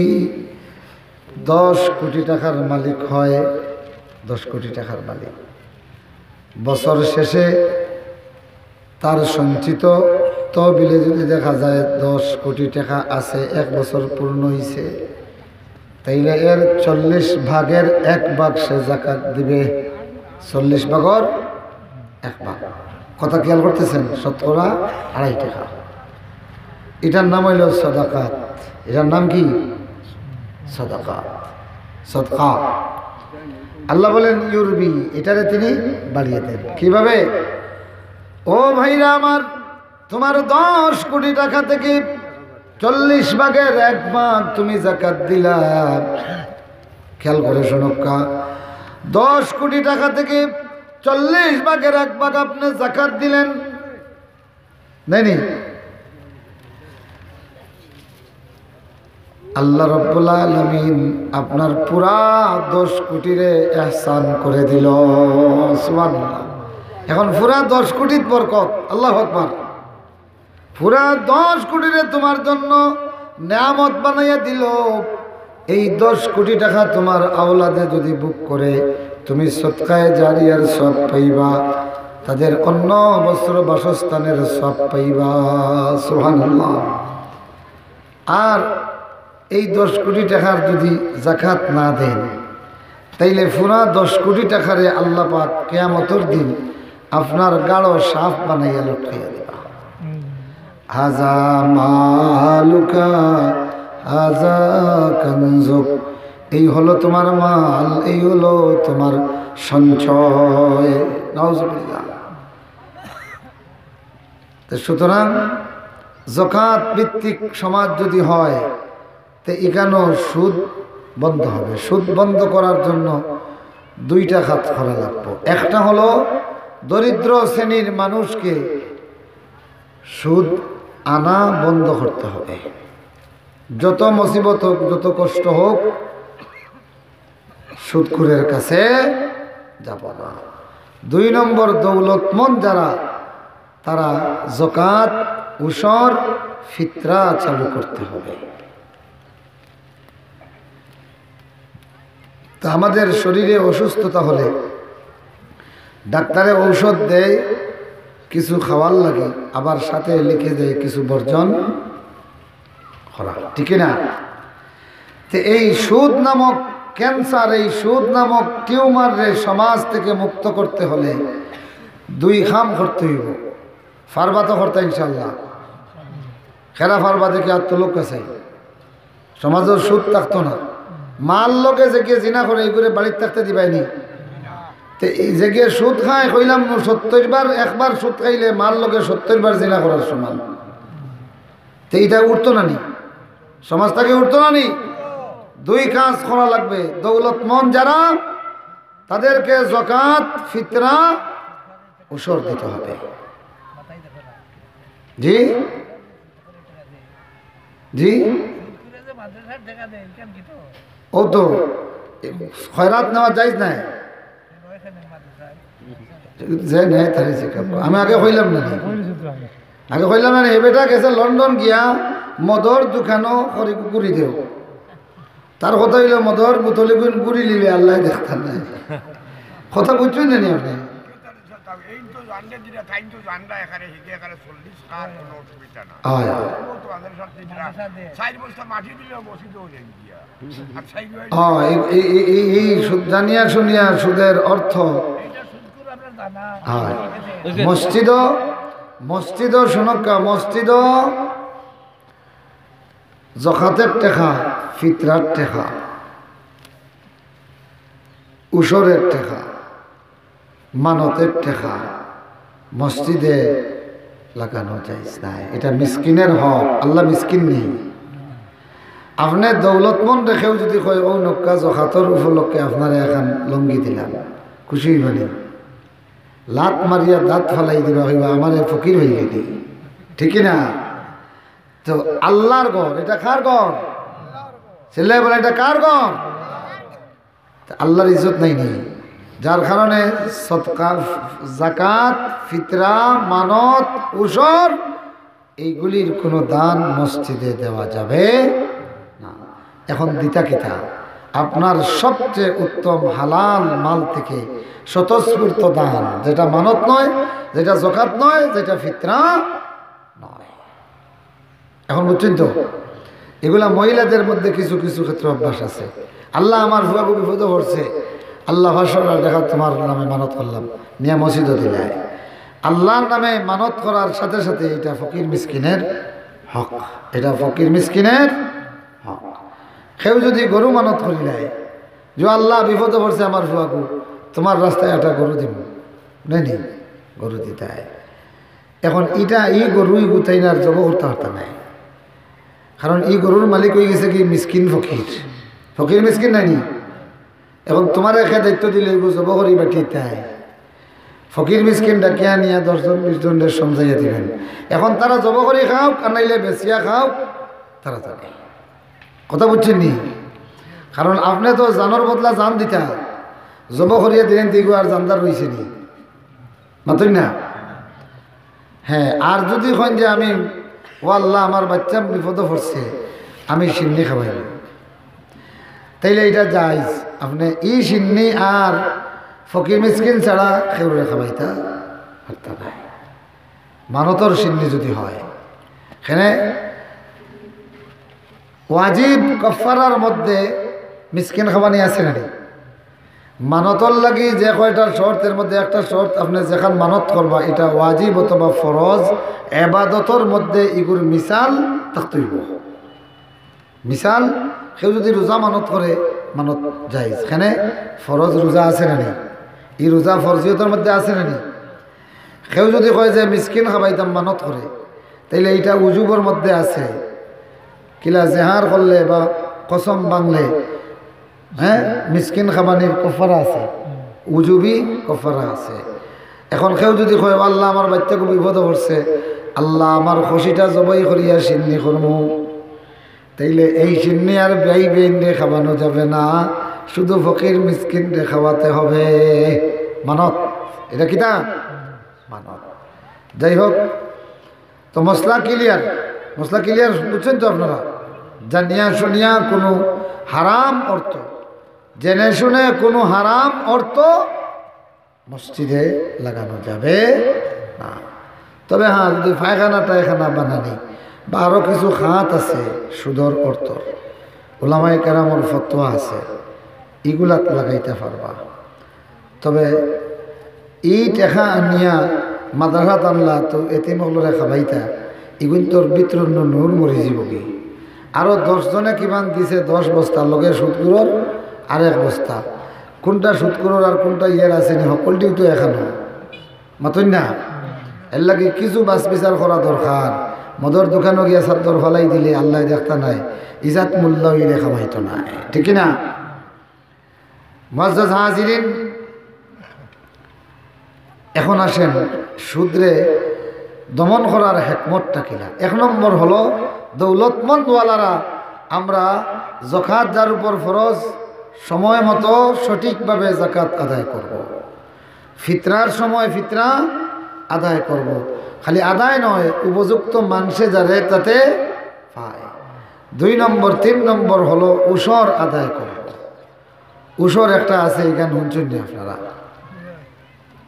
10 কোটি টাকার মালিক হয়, 10 কোটি টাকার মালিক, বছর শেষে তার সঞ্চিত তহবিলে যদি দেখা যায় 10 কোটি টাকা আছে, 1 বছর পূর্ণ হয়েছে, তাইলে এর 40 ভাগের 1 ভাগ সে যাকাত দিবে। 40 ভাগের 1 ভাগ। কথা খেয়াল করতেছেন? শতকরা 2.5 টাকা। এটার নাম হইল সাদাকাত। এটার নাম কি? সাদাকাত, সদকা। আল্লাহ বলেন ইউরবি, এটারে তিনি বাড়িয়ে দেন। কিভাবে? ও ভাইরা আমার, তোমার 10 কোটি টাকা থেকে 40 ভাগের 1 ভাগ তুমি যাকাত দিলা। খেয়াল করে শোনকা, 10 কোটি টাকা থেকে 40 ভাগের 1 ভাগ আপনি যাকাত দিলেন, নাইনি? আল্লাহ রাব্বুল আলামিন আপনার পুরা 10 কোটিরে ইহসান করে দিল। সুবহানাল্লাহ। এখন পুরা 10 কোটির বরকত, আল্লাহু আকবার। পুরা 10 কোটিরে তোমার জন্য নিয়ামত বানাইয়া দিল। এই 10 কোটি টাকা তোমার আওলাদে যদি বুক করে, তুমি সদকায়ে জারিয়ার সব পাইবা, তাদের অন্ন বস্ত্র বাসস্থানের সব পাইবা। সুবহানাল্লাহ। আর এই 10 কোটি টাকার যদি যাকাত না দেন, তাইলে পুরা 10 কোটি টাকারে আল্লাহ পাক কিয়ামতের দিন আপনার গাঢ় সাফ বানাইয়া লটকাইয়া দিবা। হাজা মালুকা হাজা কানজুক, এই হলো তোমার মাল, এই হলো তোমার সঞ্চয়। নাউজুবিল্লাহ। তো সুতরাং যাকাত ভিত্তিক সমাজ যদি হয় তো এখানেও সুদ বন্ধ হবে। সুদ বন্ধ করার জন্য দুইটা কাজ করা লাগবে। একটা হলো দরিদ্র শ্রেণীর মানুষকে সুদ আনা বন্ধ করতে হবে। যত মুসিবত হোক, যত কষ্ট হোক, সুদখোরের কাছে যাব না। 2 নম্বর, দৌলতমন্দ যারা তারা যাকাত, উশর, ফিতরা চালু করতে হবে। তো আমাদের শরীরে অসুস্থতা হলে ডাক্তারে ঔষধ দেয়, কিছু খাওয়ার লাগে, আবার সাথে লিখে দেয় কিছু বর্জন করা, ঠিক না? তো এই সুদ নামক ক্যান্সার, এই সুদ নামক টিউমারে সমাজ থেকে মুক্ত করতে হলে 2 কাম করতে হইব। ফারবা তো করতে ইনশাল্লাহ, খেরা ফারবা দেখে আর তো লোক আছে, সমাজের সুদ থাকতো না। মাল লোকে যে গিয়ে জিনা করে এই করে বাড়িতে থাকতে দিবাইনি। তো এই যে গিয়ে সুদ খায়, কইলাম 70 বার, একবার সুদ খাইলে মাল লোকে 70 বার জিনা করার সমান। তো এইটা উঠতো না নি, সমাজটাকে উঠতো না নি। 2 কাজ করা লাগবে। দৌলতমন্দ যারা, তাদেরকে যাকাত, ফিতরা, উশর দিতে হবে। জি জি, ও তো খয়রাত নেওয়া যাইজ নাই, আমি আগে কইলাম না, আগে কইলাম না। এ বেটা গেছে লন্ডন গিয়া মদর দোকানও গুড়ি দেও, তার কথা হইল মদর বোতলে গুড়ি লিলে আল্লাহ দেখতাম নাই। কথা বুঝছেন না আপনি? এই জানিয়া শুনিয়া সুদের অর্থ মসজিদ শুনকা, মসজিদ যাকাতের টাকা, ফিতরার টাকা, উশরের টাকা, মানতের টাকা মসজিদে লাগানো যাইজ নাই। এটা মিসকিনের হক, আল্লাহ মিসকিন নেই। আপনি দৌলতমন্দ রেখেও যদি কয় ও নক্কা যাকাতের উপলক্ষে আপনারা এখন লঙ্গি দিলাম, খুশি হইবানি? লাত মারিয়া দাঁত ফালাই দিবা, হইবা আমার ফকির হয়ে গেলি, ঠিক না? তো আল্লাহর ঘর, এটা কার ঘর? ছেলে বলে এটা কার ঘর? আল্লাহর ইজ্জত নাই নি, যার কারণে সদকা, যাকাত, ফিতরা, মানত, উশর এইগুলির কোনো দান মসজিদে দেওয়া যাবে না। এখন দিতা কিতা? আপনার সবচেয়ে উত্তম হালাল মাল থেকে স্বতঃস্ফূর্ত দান, যেটা মানত নয়, যেটা যাকাত নয়, যেটা ফিতরা নয়। এখন বুঝছেন তো? এগুলা মহিলাদের মধ্যে কিছু কিছু ক্ষেত্রে অভ্যাস আছে। আল্লাহ আমার ভুয়া বিপদে পড়ছে, আল্লাহ ভাষণ দেখা তোমার নামে মানত করলাম, নিয়ে মসজিদও দিলে। আল্লাহর নামে মানত করার সাথে সাথে এটা ফকির মিসকিনের হক, এটা ফকির মিসকিনের হক। কেউ যদি গরু মানত করি নেয়, যে আল্লাহ বিপদে পড়ছে আমার ভুয়াকু, তোমার রাস্তায় একটা গরু দিব, নেই গরু দিতে হয়। এখন এটা গরুই গুতাইনার জব করতে পারত নাই, কারণ গরুর মালিক হয়ে গেছে কি মিসকিন ফকির, ফকির মিসকিন নাইনি। এখন তোমার একে দায়িত্ব দিলে জব করি বাটি তাই ফকির মিসকিন ডাকিয়া নিয়ে 10 জন 20 জনের সমঝাইয়া দিবেন। এখন তারা জব করি খাও, কানাইলে বেচিয়া খাও, তারা জানে। কথা বুঝছেন নি? কারণ আপনি তো জানোর বদলা জান দিতা, জব করিয়া দিলেন দিগো আর জানদার রয়েছে নি, মাতুন না? হ্যাঁ, আর যদি হন যে আমি ও আল্লাহ আমার বাচ্চা বিপদে পড়ছে, আমি সিন্নি খাওয়াই, তাইলে এটা যাইজ। আপনি সিন্নি আর ফকির মিসকিন ছাড়া খেউরে খাওয়াইতা পারতা নাই। মানতর সিন্নি যদি হয়, এখানে ওয়াজিব কফারার মধ্যে মিসকিন খাওয়ানি আছে নাকি? মানতর লাগি যে কয়টার শর্তের মধ্যে একটা শর্ত, আপনি যেখান মানত করবা এটা ওয়াজিব অথবা ফরজ এবাদতর মধ্যে এগুর মিসাল থাকতে হইব। মিসাল, কেউ যদি রোজা মানত করে মানত যাইজ, এখানে ফরজ রোজা আছে না নেই, ই রোজা ফরজিয়তের মধ্যে আছে নানি? কেউ যদি কয় যে মিসকিন খাবাইতাম মানত করে, তাইলে এইটা উজুবর মধ্যে আছে। কিলা জেহার করলে বা কসম বাংলে হ্যাঁ মিসকিন খাবানির কফারা আছে, উজুবি কফারা আছে। এখন কেউ যদি কয় আল্লাহ আমার বাচ্চাকে বিপদ করছে, আল্লাহ আমার খুশিটা জবাই করিয়া সিন্নি করমু, তাইলে এই সিন্নি আর ব্যয় বেইনে খাওয়ানো যাবে না, শুধু ফকির মিসকিনরে খাওয়াতে হবে। মানত, এটা কিতা মানত। যাই হোক, তো মশলা ক্লিয়ার, মশলা ক্লিয়ার বুঝছেন তো আপনারা? জানিয়া শুনিয়া কোনো হারাম অর্থ, জেনে শুনে কোনো হারাম অর্থ মসজিদে লাগানো যাবে না। তবে হ্যাঁ, যদি পায়খানা টায়খানা বানানি বা আরও কিছু খাত আছে সুদর অর্থ, ওলামায়ে কেরামর ফতোয়া আছে, এগুলাত লাগাইতে পারবা। তবে এই টেকা আনিয়া মাদ্রাসাত আনলা তো এতিমগুলোরে খাবাইতা, এগুন তোর বিতরণ নূর মরি যাব কি। আরও 10 জনে কিমান দিছে, 10 বস্তা লগে সুদগুলোর আর 1 বস্তা, কোনটা সুদগুলোর আর কোনটা ইয়ার আছে নি, সকলটিও তো এখানে মাতই না। এর লাগে কিছু বাস বিচার করা দরকার। মদর দোকানও গিয়া চাদর ফালাই দিলে আল্লাহ দেখতা নাই, ইজাত মূল্য ইলে খামাইতো না, ঠিক না? মুআজ্জাজ হাজিরিন, এখন আসেন সুদরে দমন করার হেকমতটা কিনা। 1 নম্বর হলো দৌলতমন্দওয়ালারা আমরা যাকাত যার উপর ফরজ সময় মতো সঠিকভাবে যাকাত আদায় করব। ফিতরার সময় ফিতরা আদায় করব। খালি আদায় নয়, উপযুক্ত মানুষে যারে তাতে পায়। 2 নম্বর 3 নম্বর হলো উসর আদায় করব। উসর একটা আছে, এখানে শুনছেন না আপনারা?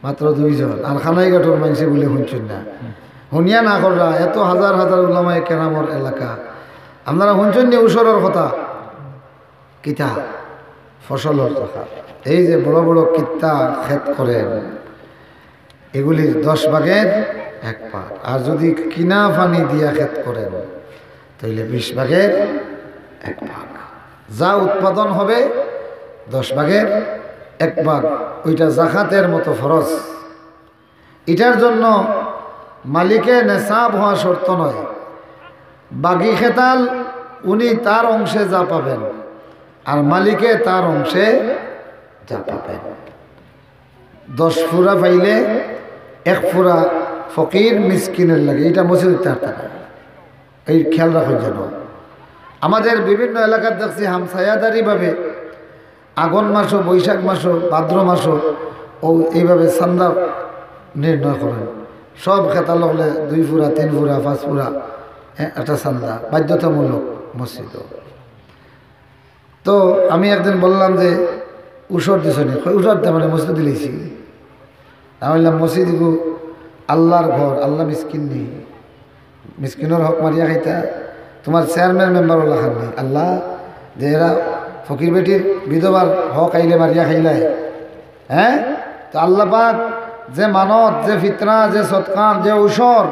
মাত্র 2 জন, আর খানাইঘাটর মানুষে বলে শুনছেন না, শুনিয়া না কররা। এত হাজার হাজার উলামায়ে কেরামর এলাকা, আপনারা শুনছেন না উসরের কথা? কিতা ফসলের কথা। এই যে বড় বড় কিত্তা ক্ষেত করেন, এগুলির 10 ভাগের 1 ভাগ। আর যদি কিনা পানি দিয়া ক্ষেত করেন, তাইলে 20 ভাগের 1 ভাগ। যা উৎপাদন হবে 10 ভাগের 1 ভাগ, ওইটা যাকাতের মতো ফরজ। এটার জন্য মালিকে নেশাব হওয়া শর্ত নয়। বাগি খেতাল উনি তার অংশে যা পাবেন, আর মালিকে তার অংশে যা পাবেন। 10 ফুরা পাইলে 1 ফুরা ফকির মিসকিনের লাগে, এটা মসজিদে থাকতে না। এই খেয়াল রাখুন যেন। আমাদের বিভিন্ন এলাকার দেখছি হামসায়াদারিভাবে আগুন মাসও, বৈশাখ মাসও, ভাদ্র মাসও ও এইভাবে চান্দা নির্ণয় করেন। সব খেতাল হলে 2 ফুরা 3 ফুরা 5 ফুরা একটা চান্দা বাধ্যতামূলক মসজিদ। তো আমি একদিন বললাম যে উসর দিছ নি? উসর দে মানে মসজিদ দিলেছি। আমি বললাম মসজিদ আল্লাহর ঘর, আল্লাহ মিসকিন নেই, মিসকিনের হক মারিয়া খাইতা। তোমার চেয়ারম্যান মেম্বার ওলা খান নেই আল্লাহ, যে এরা ফকির বেটির বিধবার হক আইলে মারিয়া খাইলাই। হ্যাঁ, তো আল্লাহ পাক যে মানত, যে ফিতরা, যে সৎকান, যে উসর,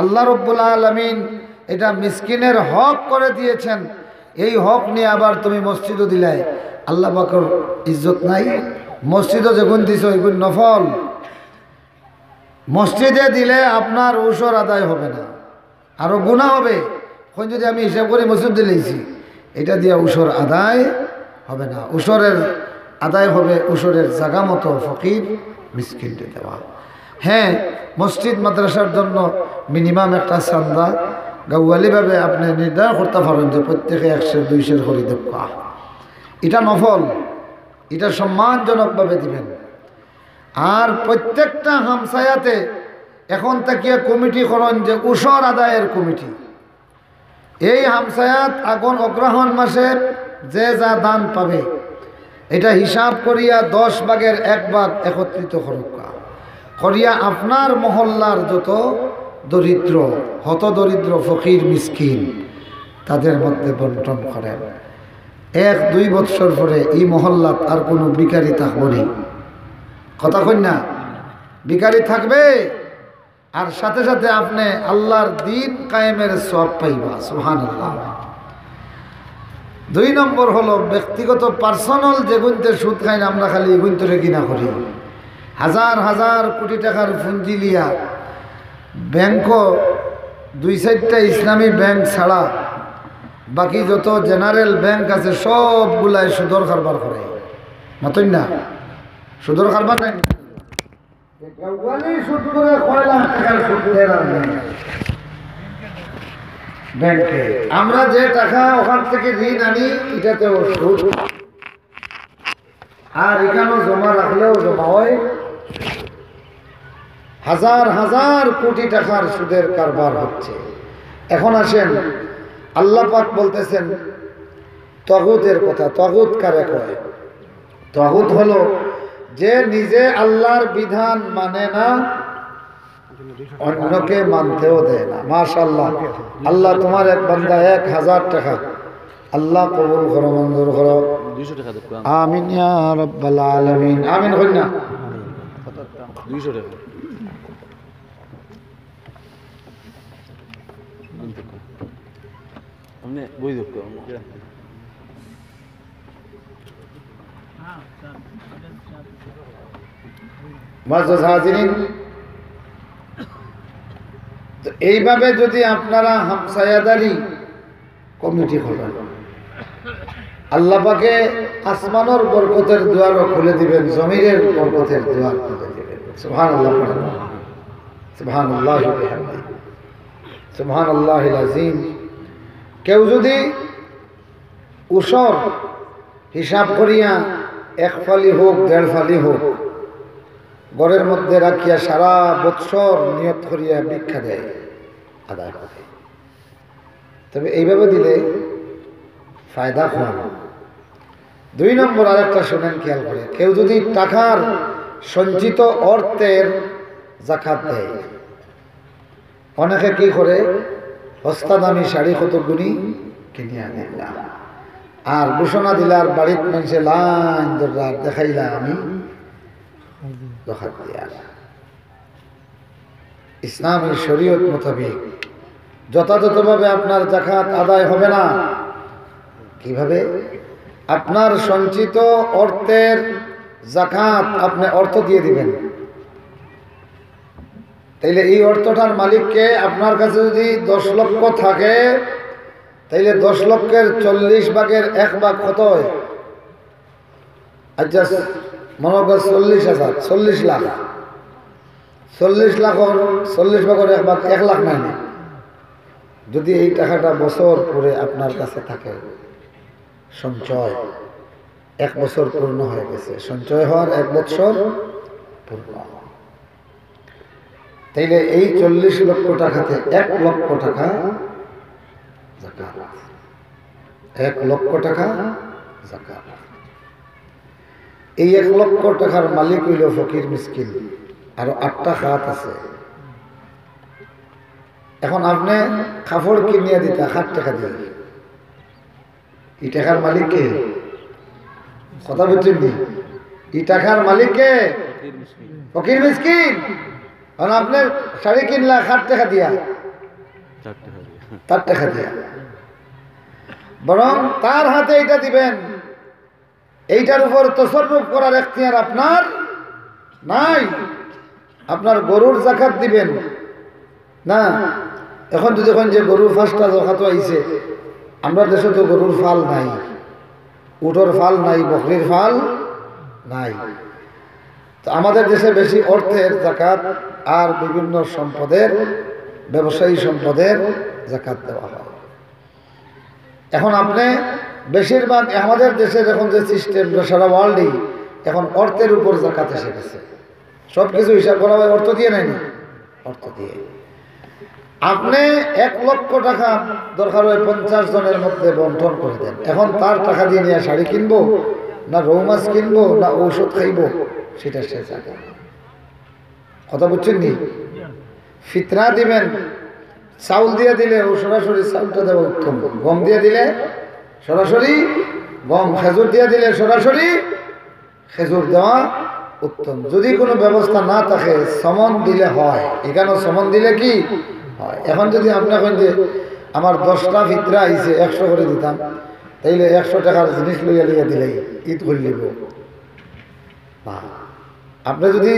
আল্লাহ রব্বুল আলামিন এটা মিসকিনের হক করে দিয়েছেন। এই হক নিয়ে আবার তুমি মসজিদও দিলাই, আল্লাহ পাকের ইজ্জত নাই? মসজিদও যেগুন দিছ এগুন নফল, মসজিদে দিলে আপনার উসর আদায় হবে না, আরো গুনাহ হবে। এখন যদি আমি হিসাব করে মসজিদ দিলেছি, এটা দিয়ে উসর আদায় হবে না। উসরের আদায় হবে উসরের জায়গা মতো ফকির মিসকিনকে দেওয়া। হ্যাঁ, মসজিদ মাদ্রাসার জন্য মিনিমাম একটা চান্দা গাওয়ালিভাবে আপনি নির্ধারণ করতে পারেন যে প্রত্যেকে 100-200 করে দেব। এটা নফল, এটা সম্মানজনকভাবে দিবেন। আর প্রত্যেকটা হামসায়াতে এখন তাকিয়ে কমিটি করেন যে উসর আদায়ের কমিটি। এই হামসায়াত আগুন অগ্রহণ মাসে যে যা দান পাবে, এটা হিসাব করিয়া 10 ভাগের 1 ভাগ একত্রিত করিয়া আপনার মহল্লার যত দরিদ্র, হত দরিদ্র, ফকির, মিসকিন তাদের মধ্যে বন্টন করেন। 1-2 বৎসর পরে এই মহল্লাত আর কোনো ভিখারি থাকবে না। কথা কই না? ভিখারি থাকবে, আর সাথে সাথে আপনি আল্লাহর দ্বীন কায়েমের সওয়াব পাইবা। সুবহানাল্লাহ। 2 নম্বর হলো ব্যক্তিগত পার্সোনাল যেগুনতে সুদ খাই না, আমরা খালি এগুনতে কিনা করি। হাজার হাজার কোটি টাকার পুঁজি লিয়া ব্যাংকও 2-4টা ইসলামী ব্যাংক ছাড়া বাকি যত জেনারেল ব্যাংক আছে সবগুলাই সুদর কারবার করে। মতই না সুদর কারবার নাই, সুদ করে 6 লাখ টাকার সুদ দেয় ব্যাংকে। আমরা যে টাকা ওখান থেকে ঋণ আনি এটাতেও সুদ, আর এখানেও জমা রাখলেও জমা হয়। হাজার হাজার কোটি টাকার সুদের কারবার হচ্ছে। এখন আসেন, আল্লাহ পাক বলতেছেন তাগুতের কথা। তাগুত কারে কয়? তাগুত হলো যে নিজে আল্লাহর বিধান মানে না, অন্যকে মানতেও দেয় না। মাশাআল্লাহ, আল্লাহ তোমার এক বান্দা 1000 টাকা আল্লাহ কবুল করো, মঞ্জুর করো। 200 টাকা দেব। আমিন ইয়া রাব্বাল আলামিন। আমিন কই না 200 টাকা। हमने वही देखो মুআজ্জাজ হাজিরিন, তো এইভাবে যদি আপনারা হামসায়াদারি কমিটি করেন, আল্লাহ পাকে আসমানের বরকতের দুয়ারও খুলে দিবেন, জমিনের বরকতের দুয়ার খুলে দিবেন। সুবহানাল্লাহ, সুবহানাল্লাহি ওয়া বিহামদিহি, সুবহানাল্লাহিল আযীম। কেউ যদি উসর হিসাব করিয়া 1 ফালি হোক 1.5 ফালি হোক ঘরের মধ্যে রাখিয়া সারা বৎসর নিয়ত করিয়া ভিক্ষা দেয়, আদায় করে, তবে এইভাবে দিলে ফায়দা কম। 2 নম্বর আরেকটা শোনেন, খেয়াল করে, কেউ যদি টাকার সঞ্চিত অর্থের যাকাত দেয়, অনেকে কি করে, সস্তা দামি শাড়ি কত গুণী কিনে আনে আর ঘোষণা দিলার বাড়ির মানুষে লাইন দরজার দেখাইলা আমি যাকাত দিয়া। ইসলামী শরীয়ত মোতাবেক যথাযথভাবে আপনার যাকাত আদায় হবে না। কিভাবে? আপনার সঞ্চিত অর্থের যাকাত আপনি অর্থ দিয়ে দিবেন, তাইলে এই অর্থটার মালিককে, আপনার কাছে যদি 10 লক্ষ থাকে তাইলে 10 লক্ষের 40 ভাগের 1 ভাগ কত হয়? আচ্ছা মনে কর 40,000, 40 লাখ, 40 লাখের 40 ভাগের 1 ভাগ 1 লাখ নাই না। যদি এই টাকাটা বছর পরে আপনার কাছে থাকে, সঞ্চয় 1 বছর পূর্ণ হয়ে গেছে, সঞ্চয় হওয়ার 1 বছর পূর্ণ, তাইলে এই 40 লক্ষ টাকাতে 1 লক্ষ টাকা যাকাত, 1 লক্ষ টাকা যাকাত। এই 1 লক্ষ টাকার মালিক হইল ফকির মিসকিন, আর 8টা খাত আছে। এখন আপনি কাপড় কিনিয়া দিতে 8 টাকা দিয়ে, এই টাকার মালিককে, কথা বলছেন নি, এই টাকার মালিককে ফকির মিসকিন। কারণ আপনি শাড়ি কিনলা 8 টাকা দিয়া, 4 টাকা দিয়া, বরং তার হাতে এইটা দিবেন, এইটার উপর তসররুফ করার এখতিয়ার আপনার নাই। আপনার গরুর যাকাত দিবেন না। এখন যদি দেখেন যে গরুর 5টা যাকাত আইছে, আমরা দেশে তো গরুর ফাল নাই, উটর ফাল নাই, বকরির ফাল নাই, তো আমাদের দেশে বেশি অর্থের যাকাত আর বিভিন্ন সম্পদের, ব্যবসায়ী সম্পদের যাকাত দেওয়া হয়। এখন আপনি বেশিরভাগ আমাদের দেশে যখন যে সিস্টেম, সারা ওয়ার্ল্ডেই এখন অর্থের উপর যাকাত এসে গেছে, সব কিছু হিসাব করা হয় অর্থ দিয়ে, নেয়নি অর্থ দিয়ে। আপনি 1 লক্ষ টাকা দরকার হয় 50 জনের মধ্যে বন্টন করে দেন। এখন তার টাকা দিয়ে নিয়ে শাড়ি কিনবো না রৌ মাছ কিনবো না ঔষধ খাইবো, সেটা সে জানে। কথা বুঝছেন নি? ফিতরা দিবেন, চাউল দিয়ে দিলে ও সরাসরি চাউলটা দেওয়া উত্তম, গম দিয়ে দিলে সরাসরি গম, খেজুর দিয়ে দিলে সরাসরি খেজুর দেওয়া উত্তম। যদি কোনো ব্যবস্থা না থাকে সমন দিলে হয়, এখানেও সমন দিলে কি হয়। এখন যদি আপনার যে আমার 10টা ফিতরা আইছে 100 করে দিতাম, তাইলে 100 টাকার জিনিস লইয়া লইয়া দিলেই ঈদ করে নিব না। আপনি যদি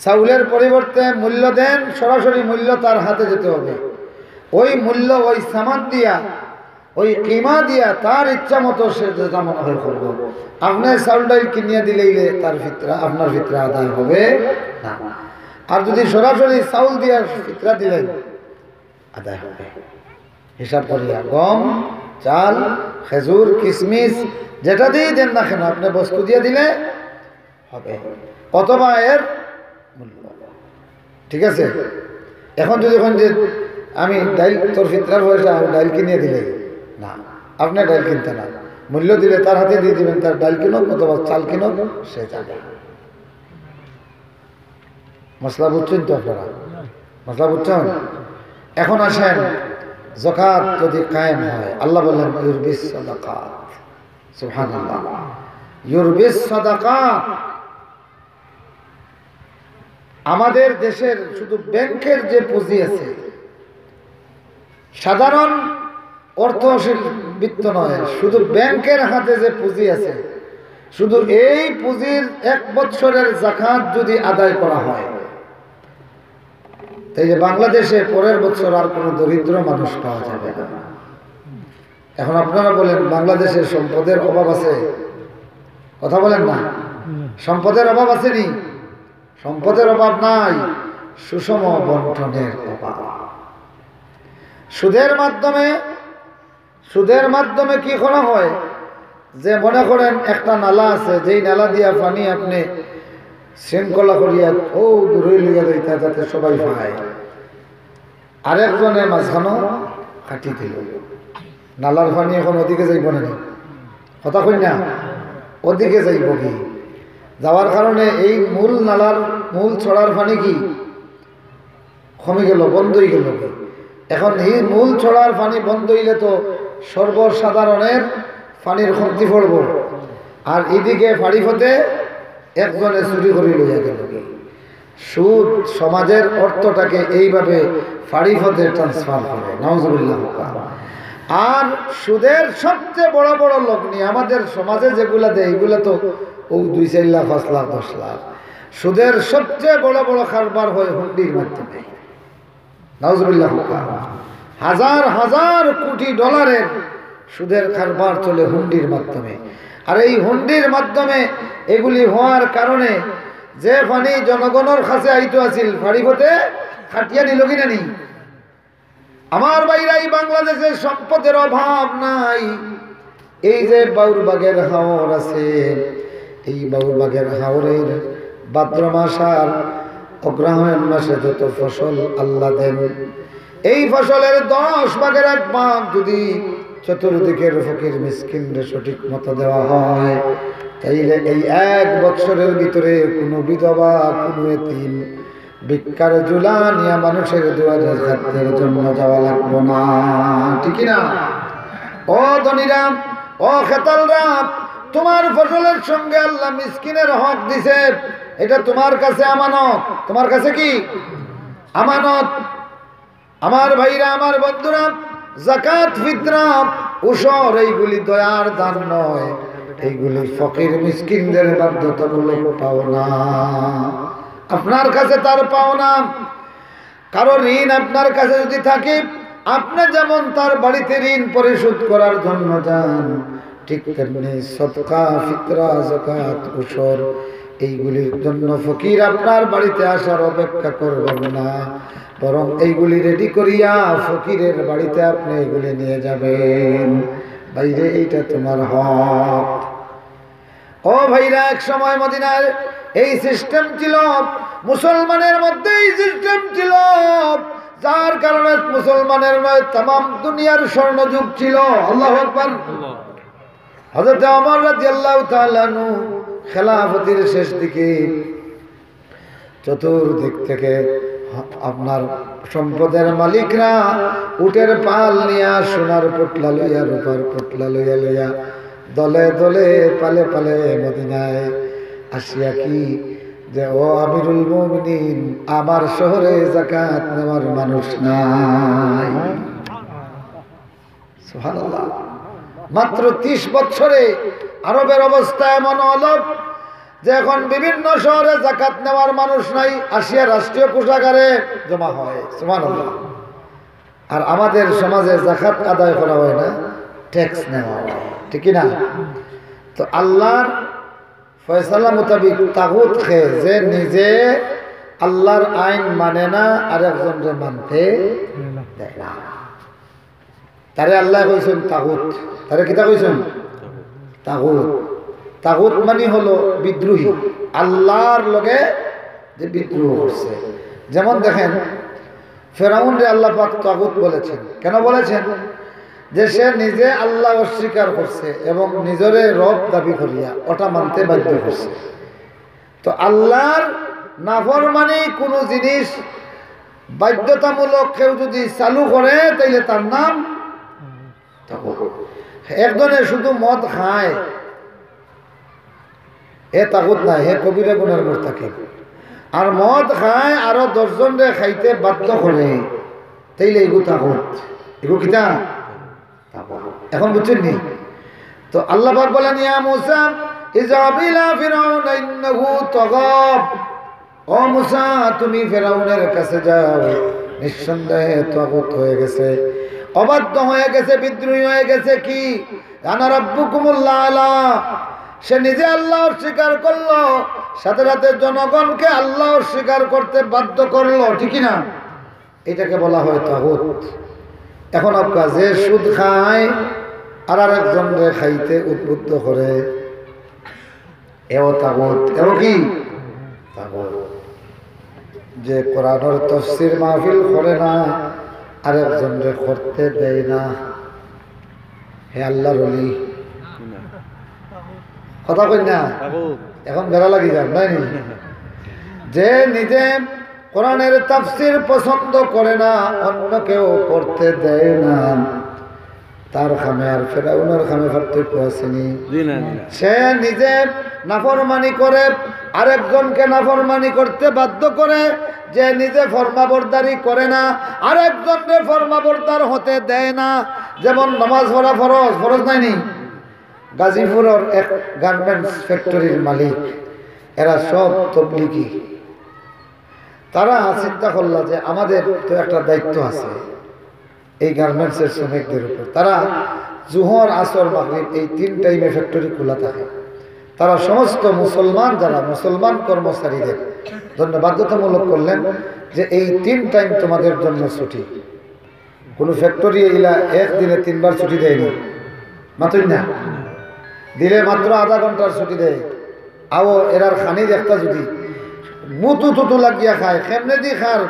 চাউলের পরিবর্তে মূল্য দেন, সরাসরি মূল্য তার হাতে যেতে হবে। ওই মূল্য, ওই সামান দিয়া, ওই কিমা দিয়া তার ইচ্ছা মতো সে যেটা মনে হয় করবো। আপনি চাউল ডাইল কিনিয়ে দিলেই তার ফিতরা, আপনার ফিতরা আদায় হবে না। আর যদি সরাসরি চাউল দিয়া ফিতরা দিলেন, আদায় হবে। হিসাব করিয়া গম, চাল, খেজুর, কিশমিশ যেটা দিয়ে দেন না কেন, আপনি বস্তু দিয়ে দিলে হবে, অথবা এর মূল্য। ঠিক আছে? এখন যদি যে আমি ডাইল, তোর ফিতরার পয়সা ডাইল কিনিয়ে দিলে, না, আপনি ডাইল কিনতে না, মূল্য দিলে তার হাতে দিয়ে দিবেন, তার ডাইল কিনুক অথবা চাল কিনুক, সে যাবে। মশলা বুঝছেন তো আপনারা? মশলা বুঝছেন? এখন আসেন, যাকাত যদি কায়েম হয়, আল্লাহ বললেন ইউরবিস সাদাকাত, সুবহানাল্লাহ, ইউরবিস সাদাকাত। আমাদের দেশের শুধু ব্যাংকের যে পুঁজি আছে, সাধারণ অর্থশীল বৃত্ত নয়, শুধু ব্যাংকের হাতে যে পুঁজি আছে, শুধু এই পুঁজির 1 বছরের যাকাত যদি আদায় করা হয়, এই যে বাংলাদেশে পরের বছর আর কোনো দরিদ্র মানুষ পাওয়া যাবে না। এখন আপনারা বলেন, বাংলাদেশের সম্পদের অভাব আছে? কথা বলেন না, সম্পদের অভাব আসেনি? সম্পদের অভাব নাই, সুষম বন্টনের অভাব। সুদের মাধ্যমে কি করা হয়, যে মনে করেন একটা নালা আছে, যেই নালা দিয়া পানি আপনি শৃঙ্খলা করিয়া ও দূরে লিয়া দিতা যাতে সবাই পায়, আরেকজনের মাঝখানো কাটি দিল, নালার পানি এখন ওদিকে যাইব না, কথা কই না, ওদিকে যাইব কি, যাওয়ার কারণে এই মূল নালার মূল ছড়ার পানি কি কমে গেল, বন্ধ হয়ে গেল। এখন এই মূল ছড়ার পানি বন্ধ হইলে তো সর্বসাধারণের পানির ক্ষতি পড়ব, আর এদিকে ফাড়ি ফতে একজনে চুরি করে লইয়া গেল। সুদ সমাজের অর্থটাকে এইভাবে ফাড়ি ফতে ট্রান্সফার করে, নাউজুবিল্লাহ। আর সুদের সবচেয়ে বড় বড় লগ্নি আমাদের সমাজে যেগুলা দেয়, এগুলা তো 2-4 লাখ, 5 লাখ, 10 লাখ। সুদের সবচেয়ে বড় বড় কারবার হয় হুন্ডির মাধ্যমে, নাউজুবিল্লাহ। হাজার হাজার কোটি ডলারের সুদের কারবার চলে হুন্ডির মাধ্যমে। আর এই হুন্ডির মাধ্যমে এগুলি হওয়ার কারণে যে পানি জনগণের কাছে আইতো আছিল, ফাড়ি হতে খাটিয়া নিল কিনা নি? আমার বাইরাই বাংলাদেশের সম্পদের অভাব নাই। এই যে বাউরবাগের হাওর আছে, এই বাউরবাগের হাওরের ভাদ্র মাস আর অগ্রহায়ণ মাসে যত ফসল আল্লাহ দেন, এই ফসলের 10 ভাগের 1 ভাগ যদি চতুর্দিকের ফকির মিসকিনদের সঠিক মতো দেওয়া হয়, তাইলে এই 1 বছরের ভিতরে কোনো বিধবা, কোনো এতিম, ভিক্ষার জুলা নিয়ে মানুষের দুয়ারে খাদ্যের জন্য যাওয়া লাগবো না। ঠিক না? ও ধনীরা, ও খেতালরা, তোমার ফসলের সঙ্গে আল্লাহ মিসকিনের হক দিছে, এটা তোমার কাছে আমানত। তোমার কাছে কি আমানত? আমার ভাইরা, আমার বন্ধুরা, যাকাত, ফিতরা, উশর এইগুলি দয়ার দান নয়, এইগুলি ফকির মিসকিনদের বাধ্যতামূলক পাওনা। আপনার কাছে তার পাওনা। কারো ঋণ আপনার কাছে যদি থাকে, আপনি যেমন তার বাড়িতে ঋণ পরিশোধ করার জন্য যান, ঠিক তেমনি সদকা, ফিতরা, যাকাত, উশর এইগুলির জন্য ফকির আপনার বাড়িতে আসার অপেক্ষা করবেন না, বরং এইগুলি রেডি করিয়া ফকিরের বাড়িতে আপনি এগুলি নিয়ে যাবেন। বাইরে এইটা তোমার হক। ও ভাইরা, এক সময় মদিনার এই সিস্টেম ছিল, মুসলমানের মধ্যে এই সিস্টেম ছিল, যার কারণে মুসলমানের নয় তামাম দুনিয়ার স্বর্ণযুগ ছিল। আল্লাহু আকবার। হযরত ওমর রাদিয়াল্লাহু তাআলা আনহু খেলাফতের শেষ দিকে চতুর্দিক থেকে আপনার সম্পদের মালিকরা উটের পাল নিয়া, সোনার পোটলা লইয়া, রূপার পোটলা লইয়া লইয়া দলে দলে পালে পালে মদিনায় আসিয়া কি যে, ও আমিরুল মুমিনিন, আমার শহরে যাকাত নেওয়ার মানুষ নাই। সুবহানাল্লাহ। মাত্র 30 বছরে আরবের অবস্থা এমন হলো, যে এখন বিভিন্ন শহরে যাকাত নেওয়ার মানুষ নাই, আসিয়া রাষ্ট্রীয় কোষাগারে জমা হয়, সুবহানাল্লাহ। আর আমাদের সমাজে যাকাত আদায় করা হয় না, ট্যাক্স নেওয়া হয়, ঠিক না? তো আল্লাহর ফয়সালা মোতাবিক তাগুত খেয়ে যে নিজে আল্লাহর আইন মানে না আর একজনকে মানতে দেয় না, তারে আল্লাহ কইছেন তাগুত। তারে কিতা কইছেন? তাগুত। তাগুত মানে হলো বিদ্রোহী, আল্লাহর লগে যে বিদ্রোহ করছে। যেমন দেখেন ফেরাউন রে আল্লাহ পাক তাগুত বলেছেন। কেন বলেছেন? যে সে নিজে আল্লাহ অস্বীকার করছে এবং নিজরে রব দাবি করিয়া ওটা মানতে বাধ্য করছে। তো আল্লাহর নাফরমানি কোনো জিনিস বাধ্যতামূলক কেউ যদি চালু করে তাইলে তার নাম তাগুত। একজনে শুধু মদ খায়, এ তাগুত নাই, হে কবিরা গুনার মুরতাকিব। আর মদ খায় আরো 10 জন রে খাইতে বাধ্য করে, তাইলে এগু তাগুত। এগু কিতা? এখন বুঝছেন নি? তো আল্লাহ পাক বলেন, ইয়া মূসা ইযহাবিলা ফিরাউন ইন্নাহু তাগাব। ও মূসা, তুমি ফিরাউনের কাছে যাও, নিঃসন্দেহে তাগুত হয়ে গেছে, অবাধ্য হয়ে গেছে, বিদ্রোহী হয়ে গেছে। কি? আনা রাব্বুকুমুল আলা। সে নিজে আল্লাহ অস্বীকার করলো, সাথে সাথে জনগণকে আল্লাহ অস্বীকার করতে বাধ্য করলো, ঠিক না? এটাকে বলা হয় তাগুত। এখন আপনার যে সুদ খায় আর আরেকজন রে খাইতে উদ্বুদ্ধ করে, এও তাগুত। এও কি? তাগুত। যে কোরআনের তাফসীর মাহফিল করে না, আরেকজন রে করতে দেয় না, হে আল্লাহর ওলি। কথা কই না? এখন বেড়া লাগি যান নাই নি? যে নিজে কোরআনের তাফসীর পছন্দ করে না, অন্য কেউ করতে দেয় না, তার খামে আর ফেরাউনের খামে পার্থক্য আসেনি। সে নিজে নাফরমানি করে, আরেকজনকে নাফরমানি করতে বাধ্য করে। যে নিজে ফরমাবরদারি করে না, আরেকজনকে ফরমাবরদার হতে দেয় না। যেমন নামাজ পড়া ফরজ, ফরজ নাইনি? গাজীপুরের এক গার্মেন্টস ফ্যাক্টরির মালিক, এরা সব তবলিগি। তারা চিন্তা করলো যে আমাদের তো একটা দায়িত্ব আছে এই গার্মেন্টসের শ্রমিকদের উপর। তারা জোহর, আসর, মাগরিব এই 3 টাইমে ফ্যাক্টরি খোলা থাকে। তারা সমস্ত মুসলমান, যারা মুসলমান কর্মচারীদের জন্য বাধ্যতামূলক করলেন যে এই 3 টাইম তোমাদের জন্য ছুটি। কোনো ফ্যাক্টরি এগুলা একদিনে 3 বার ছুটি দেয়নি, মাত্র না দিলে মাত্র আধা ঘন্টার ছুটি দেয়। আও এরার খানি একটা যদি মুতু তুতু লাগিয়া খায়, কেমনে দিয়ে খার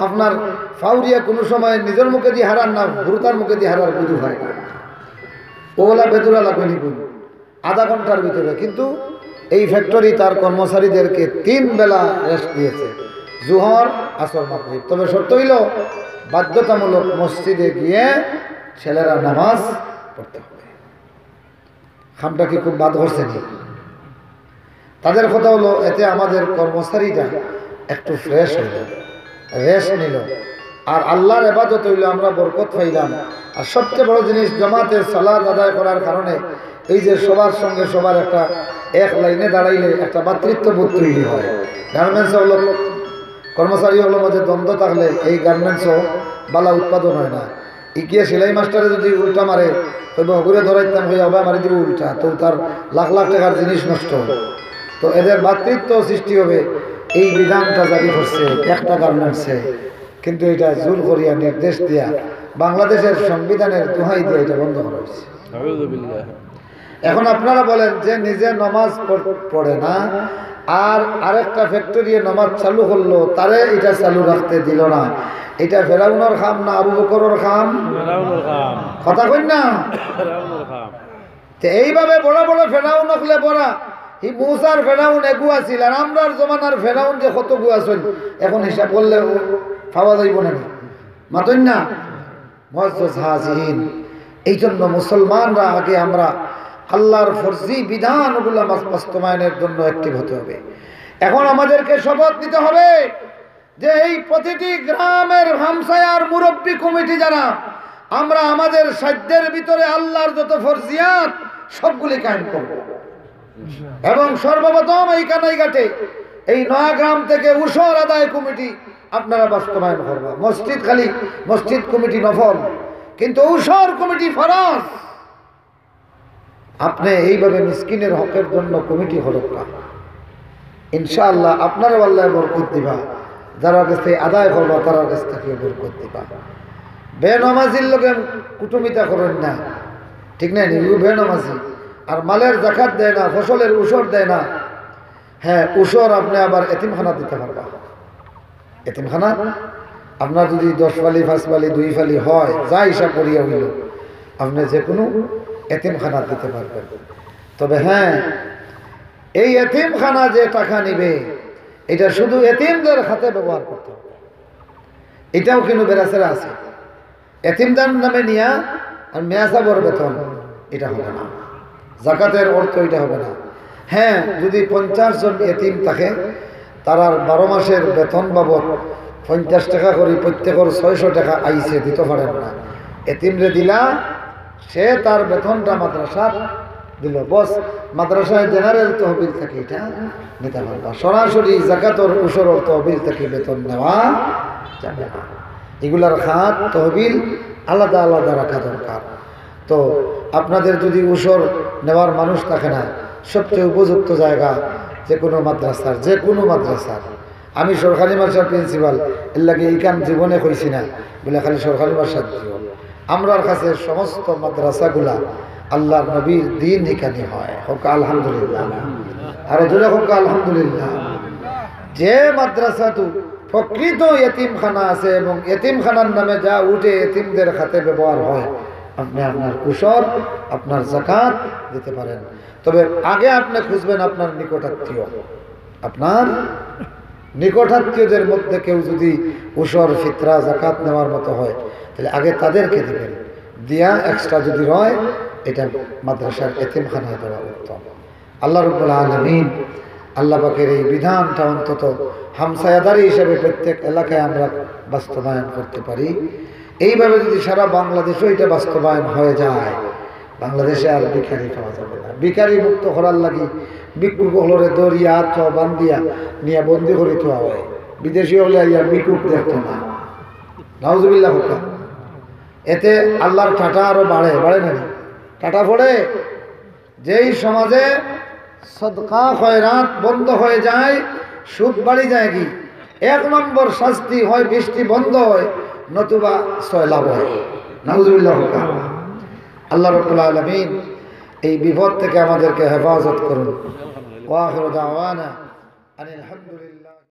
আপনার ফাউরিয়া কোনো সময় নিজের মুখে দিয়ে হারান না, ভুরুতার মুখে দিয়ে হারার বুঝু হয় না। ওলা বেদুরা লাগবে নি আধা ঘন্টার ভিতরে। কিন্তু এই ফ্যাক্টরি তার কর্মচারীদেরকে 3 বেলা রেস্ট দিয়েছে, জোহর, আসর, মাগরিব। তবে শর্ত হইল বাধ্যতামূলক মসজিদে গিয়ে ছেলেরা নামাজ পড়তে হবে। খামটা কি খুব বাদ করছে নি? তাদের কথা হলো এতে আমাদের কর্মচারীরা একটু ফ্রেশ হইল, রেস্ট নিল, আর আল্লাহর ইবাদত হইল, আমরা বরকত পাইলাম। আর সবচেয়ে বড় জিনিস, জামাতে সালাত আদায় করার কারণে এই যে সবার সঙ্গে সবার একটা এক লাইনে দাঁড়াইলে একটা ভাতৃত্ববোধ তৈরি হয়। গার্মেন্টস হলো কর্মচারী হলো মাঝে দ্বন্দ্ব থাকলে এই গার্মেন্টসও বালা উৎপাদন হয় না। ইকিয়ে সেলাই মাস্টারে যদি উল্টা মারে, ঘুরে ধরাইতাম হয়ে আবার মারি দিব উল্টা, তো তার লাখ লাখ টাকার জিনিস নষ্ট হবে। তো এদের ভাতৃত্ব সৃষ্টি হবে, এই বিধানটা জারি করছে একটা গার্মেন্টসে। কিন্তু এটা জোর করিয়া নির্দেশ দিয়া বাংলাদেশের সংবিধানের দোহাই দিয়ে এটা বন্ধ করা হয়েছে। এখন আপনারা বলেন যে নিজে নামাজ পড়ে না আর আরেকটা ফ্যাক্টরি নামাজ চালু করলো, তারে এটা চালু রাখতে দিল না, এটা ফেরাউনের খাম না আবু বকরের খাম? কথা কই না? এইভাবে বড় বড় ফেরাউন হলে বড়া ই মূসার ফেরাউন এগু আছিল, আর আমরার জমানার ফেরাউন যে কত গু আছেন এখন হিসাব করলে পাওয়া যাইব না, মাতন না? মুআজ্জাজ হাজিরিন, এই জন্য মুসলমানরা আগে আমরা আল্লাহর ফরজি বিধানগুলো বাস্তবায়নের জন্য অ্যাক্টিভ হতে হবে। এখন আমাদেরকে শপথ নিতে হবে যে এই প্রতিটি গ্রামের হামসায়ার মুরব্বী কমিটি যারা, আমরা আমাদের সাধ্যের ভিতরে আল্লাহর যত ফরজিয়াত সবগুলি কায়েম করব। এবং সর্বপ্রথম এই কানাইঘাটে এই নয়াগ্রাম থেকে উসর আদায় কমিটি আপনারা বাস্তবায়ন করবা। মসজিদ খালি মসজিদ কমিটি নফল, কিন্তু উসর কমিটি ফরজ। আপনি এইভাবে মিসকিনের হকের জন্য কমিটি হরক্কা, ইনশাআল্লাহ আপনারও আল্লাহ বরকত দিবা, যারা কাছে আদায় করবা তার কাছ থেকে বরকত দিবা। বেনামাজির লোকে কুটুমিতা করেন না, ঠিক না? বেনামাজি আর মালের জাকাত দেয় না, ফসলের উসর দেয় না। হ্যাঁ, উসর আপনি আবার এতিমখানা দিতে পারবা। এতিমখানা আপনার যদি 10 ফালি 5 ফালি 2 ফালি হয়, যা হিসাব করিয়া হইল, আপনি যে কোনো এতিমখানা দিতে পারবেন। তবে হ্যাঁ, এই এতিমখানা যে টাকা নিবে এটা শুধু এতিমদের হাতে ব্যবহার করতে হবে। এটাও কিন্তু বেরাসেরা আছে, এতিমদার নামে নিয়া আর মেয়াসাবর বেতন, এটা হবে না। জাকাতের অর্থ এটা হবে না। হ্যাঁ, যদি 50 জন এতিম থাকে, তারা 12 মাসের বেতন বাবদ 50 টাকা করে প্রত্যেকের 600 টাকা আইসে দিতে পারেন না। এতিমরে দিলা, সে তার বেতনটা মাদ্রাসা দিল, বস মাদ্রাসায় জেনারেল তহবিল থেকে এটা নিতে পারবা। সরাসরি জাকাতর উসরর তহবিল থেকে বেতন নেওয়া যাবে না। এগুলার খাত তহবিল আলাদা আলাদা রাখা দরকার। তো আপনাদের যদি উসর নেওয়ার মানুষ থাকে না, সবচেয়ে উপযুক্ত জায়গা যে কোনো মাদ্রাসার, আমি সরকারি মাদ্রাসার প্রিন্সিপাল, এর লাগে এইখান জীবনে কইছি না বলে খালি সরকারি মাদ্রাসার দিও। আমরার কাছে সমস্ত মাদ্রাসাগুলা আল্লাহর নবীর দিন এখানে হয়। হোক আলহামদুলিল্লাহ, আরো জোরে হোক আলহামদুলিল্লাহ। যে মাদ্রাসাটু প্রকৃত এতিমখানা আছে এবং এতিমখানার নামে যা উঠে এতিমদের খাতে ব্যবহার হয়, আপনি আপনার উসর আপনার যাকাত দিতে পারেন। তবে আগে আপনি খুঁজবেন আপনার নিকটাত্মীয়। আপনার নিকটাত্মীয়দের মধ্যে কেউ যদি উসর ফিতরা যাকাত নেওয়ার মতো হয়, তাহলে আগে তাদেরকে দিবেন, দিয়া এক্সট্রা যদি হয় এটা মাদ্রাসার এতিমখানায় দেওয়া উত্তম। আল্লাহ রাব্বুল আলামিন আল্লাহ পাকের এই বিধানটা অন্তত হামসায়াদারি হিসেবে প্রত্যেক এলাকায় আমরা বাস্তবায়ন করতে পারি। এইভাবে যদি সারা বাংলাদেশেও এটা বাস্তবায়ন হয়ে যায়, বাংলাদেশে আর ভিখারি পাওয়া যাবে না। ভিখারি মুক্ত করার লাগি ভিক্ষুক হলরে দরিয়া চ বান্দিয়া নিয়ে বন্দি করে থোয়া হয়। বিদেশি হলে ইয়া ভিক্ষুক দেখতো না, নাউজুবিল্লাহ হোকা। এতে আল্লাহর টাটা আরো বাড়ে না, টাটা পড়ে। যেই সমাজে সদকা খয়রাত বন্ধ হয়ে যায়, সুদ বাড়ি যায়, কি 1 নম্বর শাস্তি হয় বৃষ্টি বন্ধ হয়, নতুবা সয়লাভ হয়। নাউজুবিল্লাহ হোকা। আল্লাহ রাব্বুল আলামিন এই বিপদ থেকে আমাদেরকে হেফাজত করুন। ওয়া আখিরু দাওয়ানা আনিল হামদুলিল্লাহ।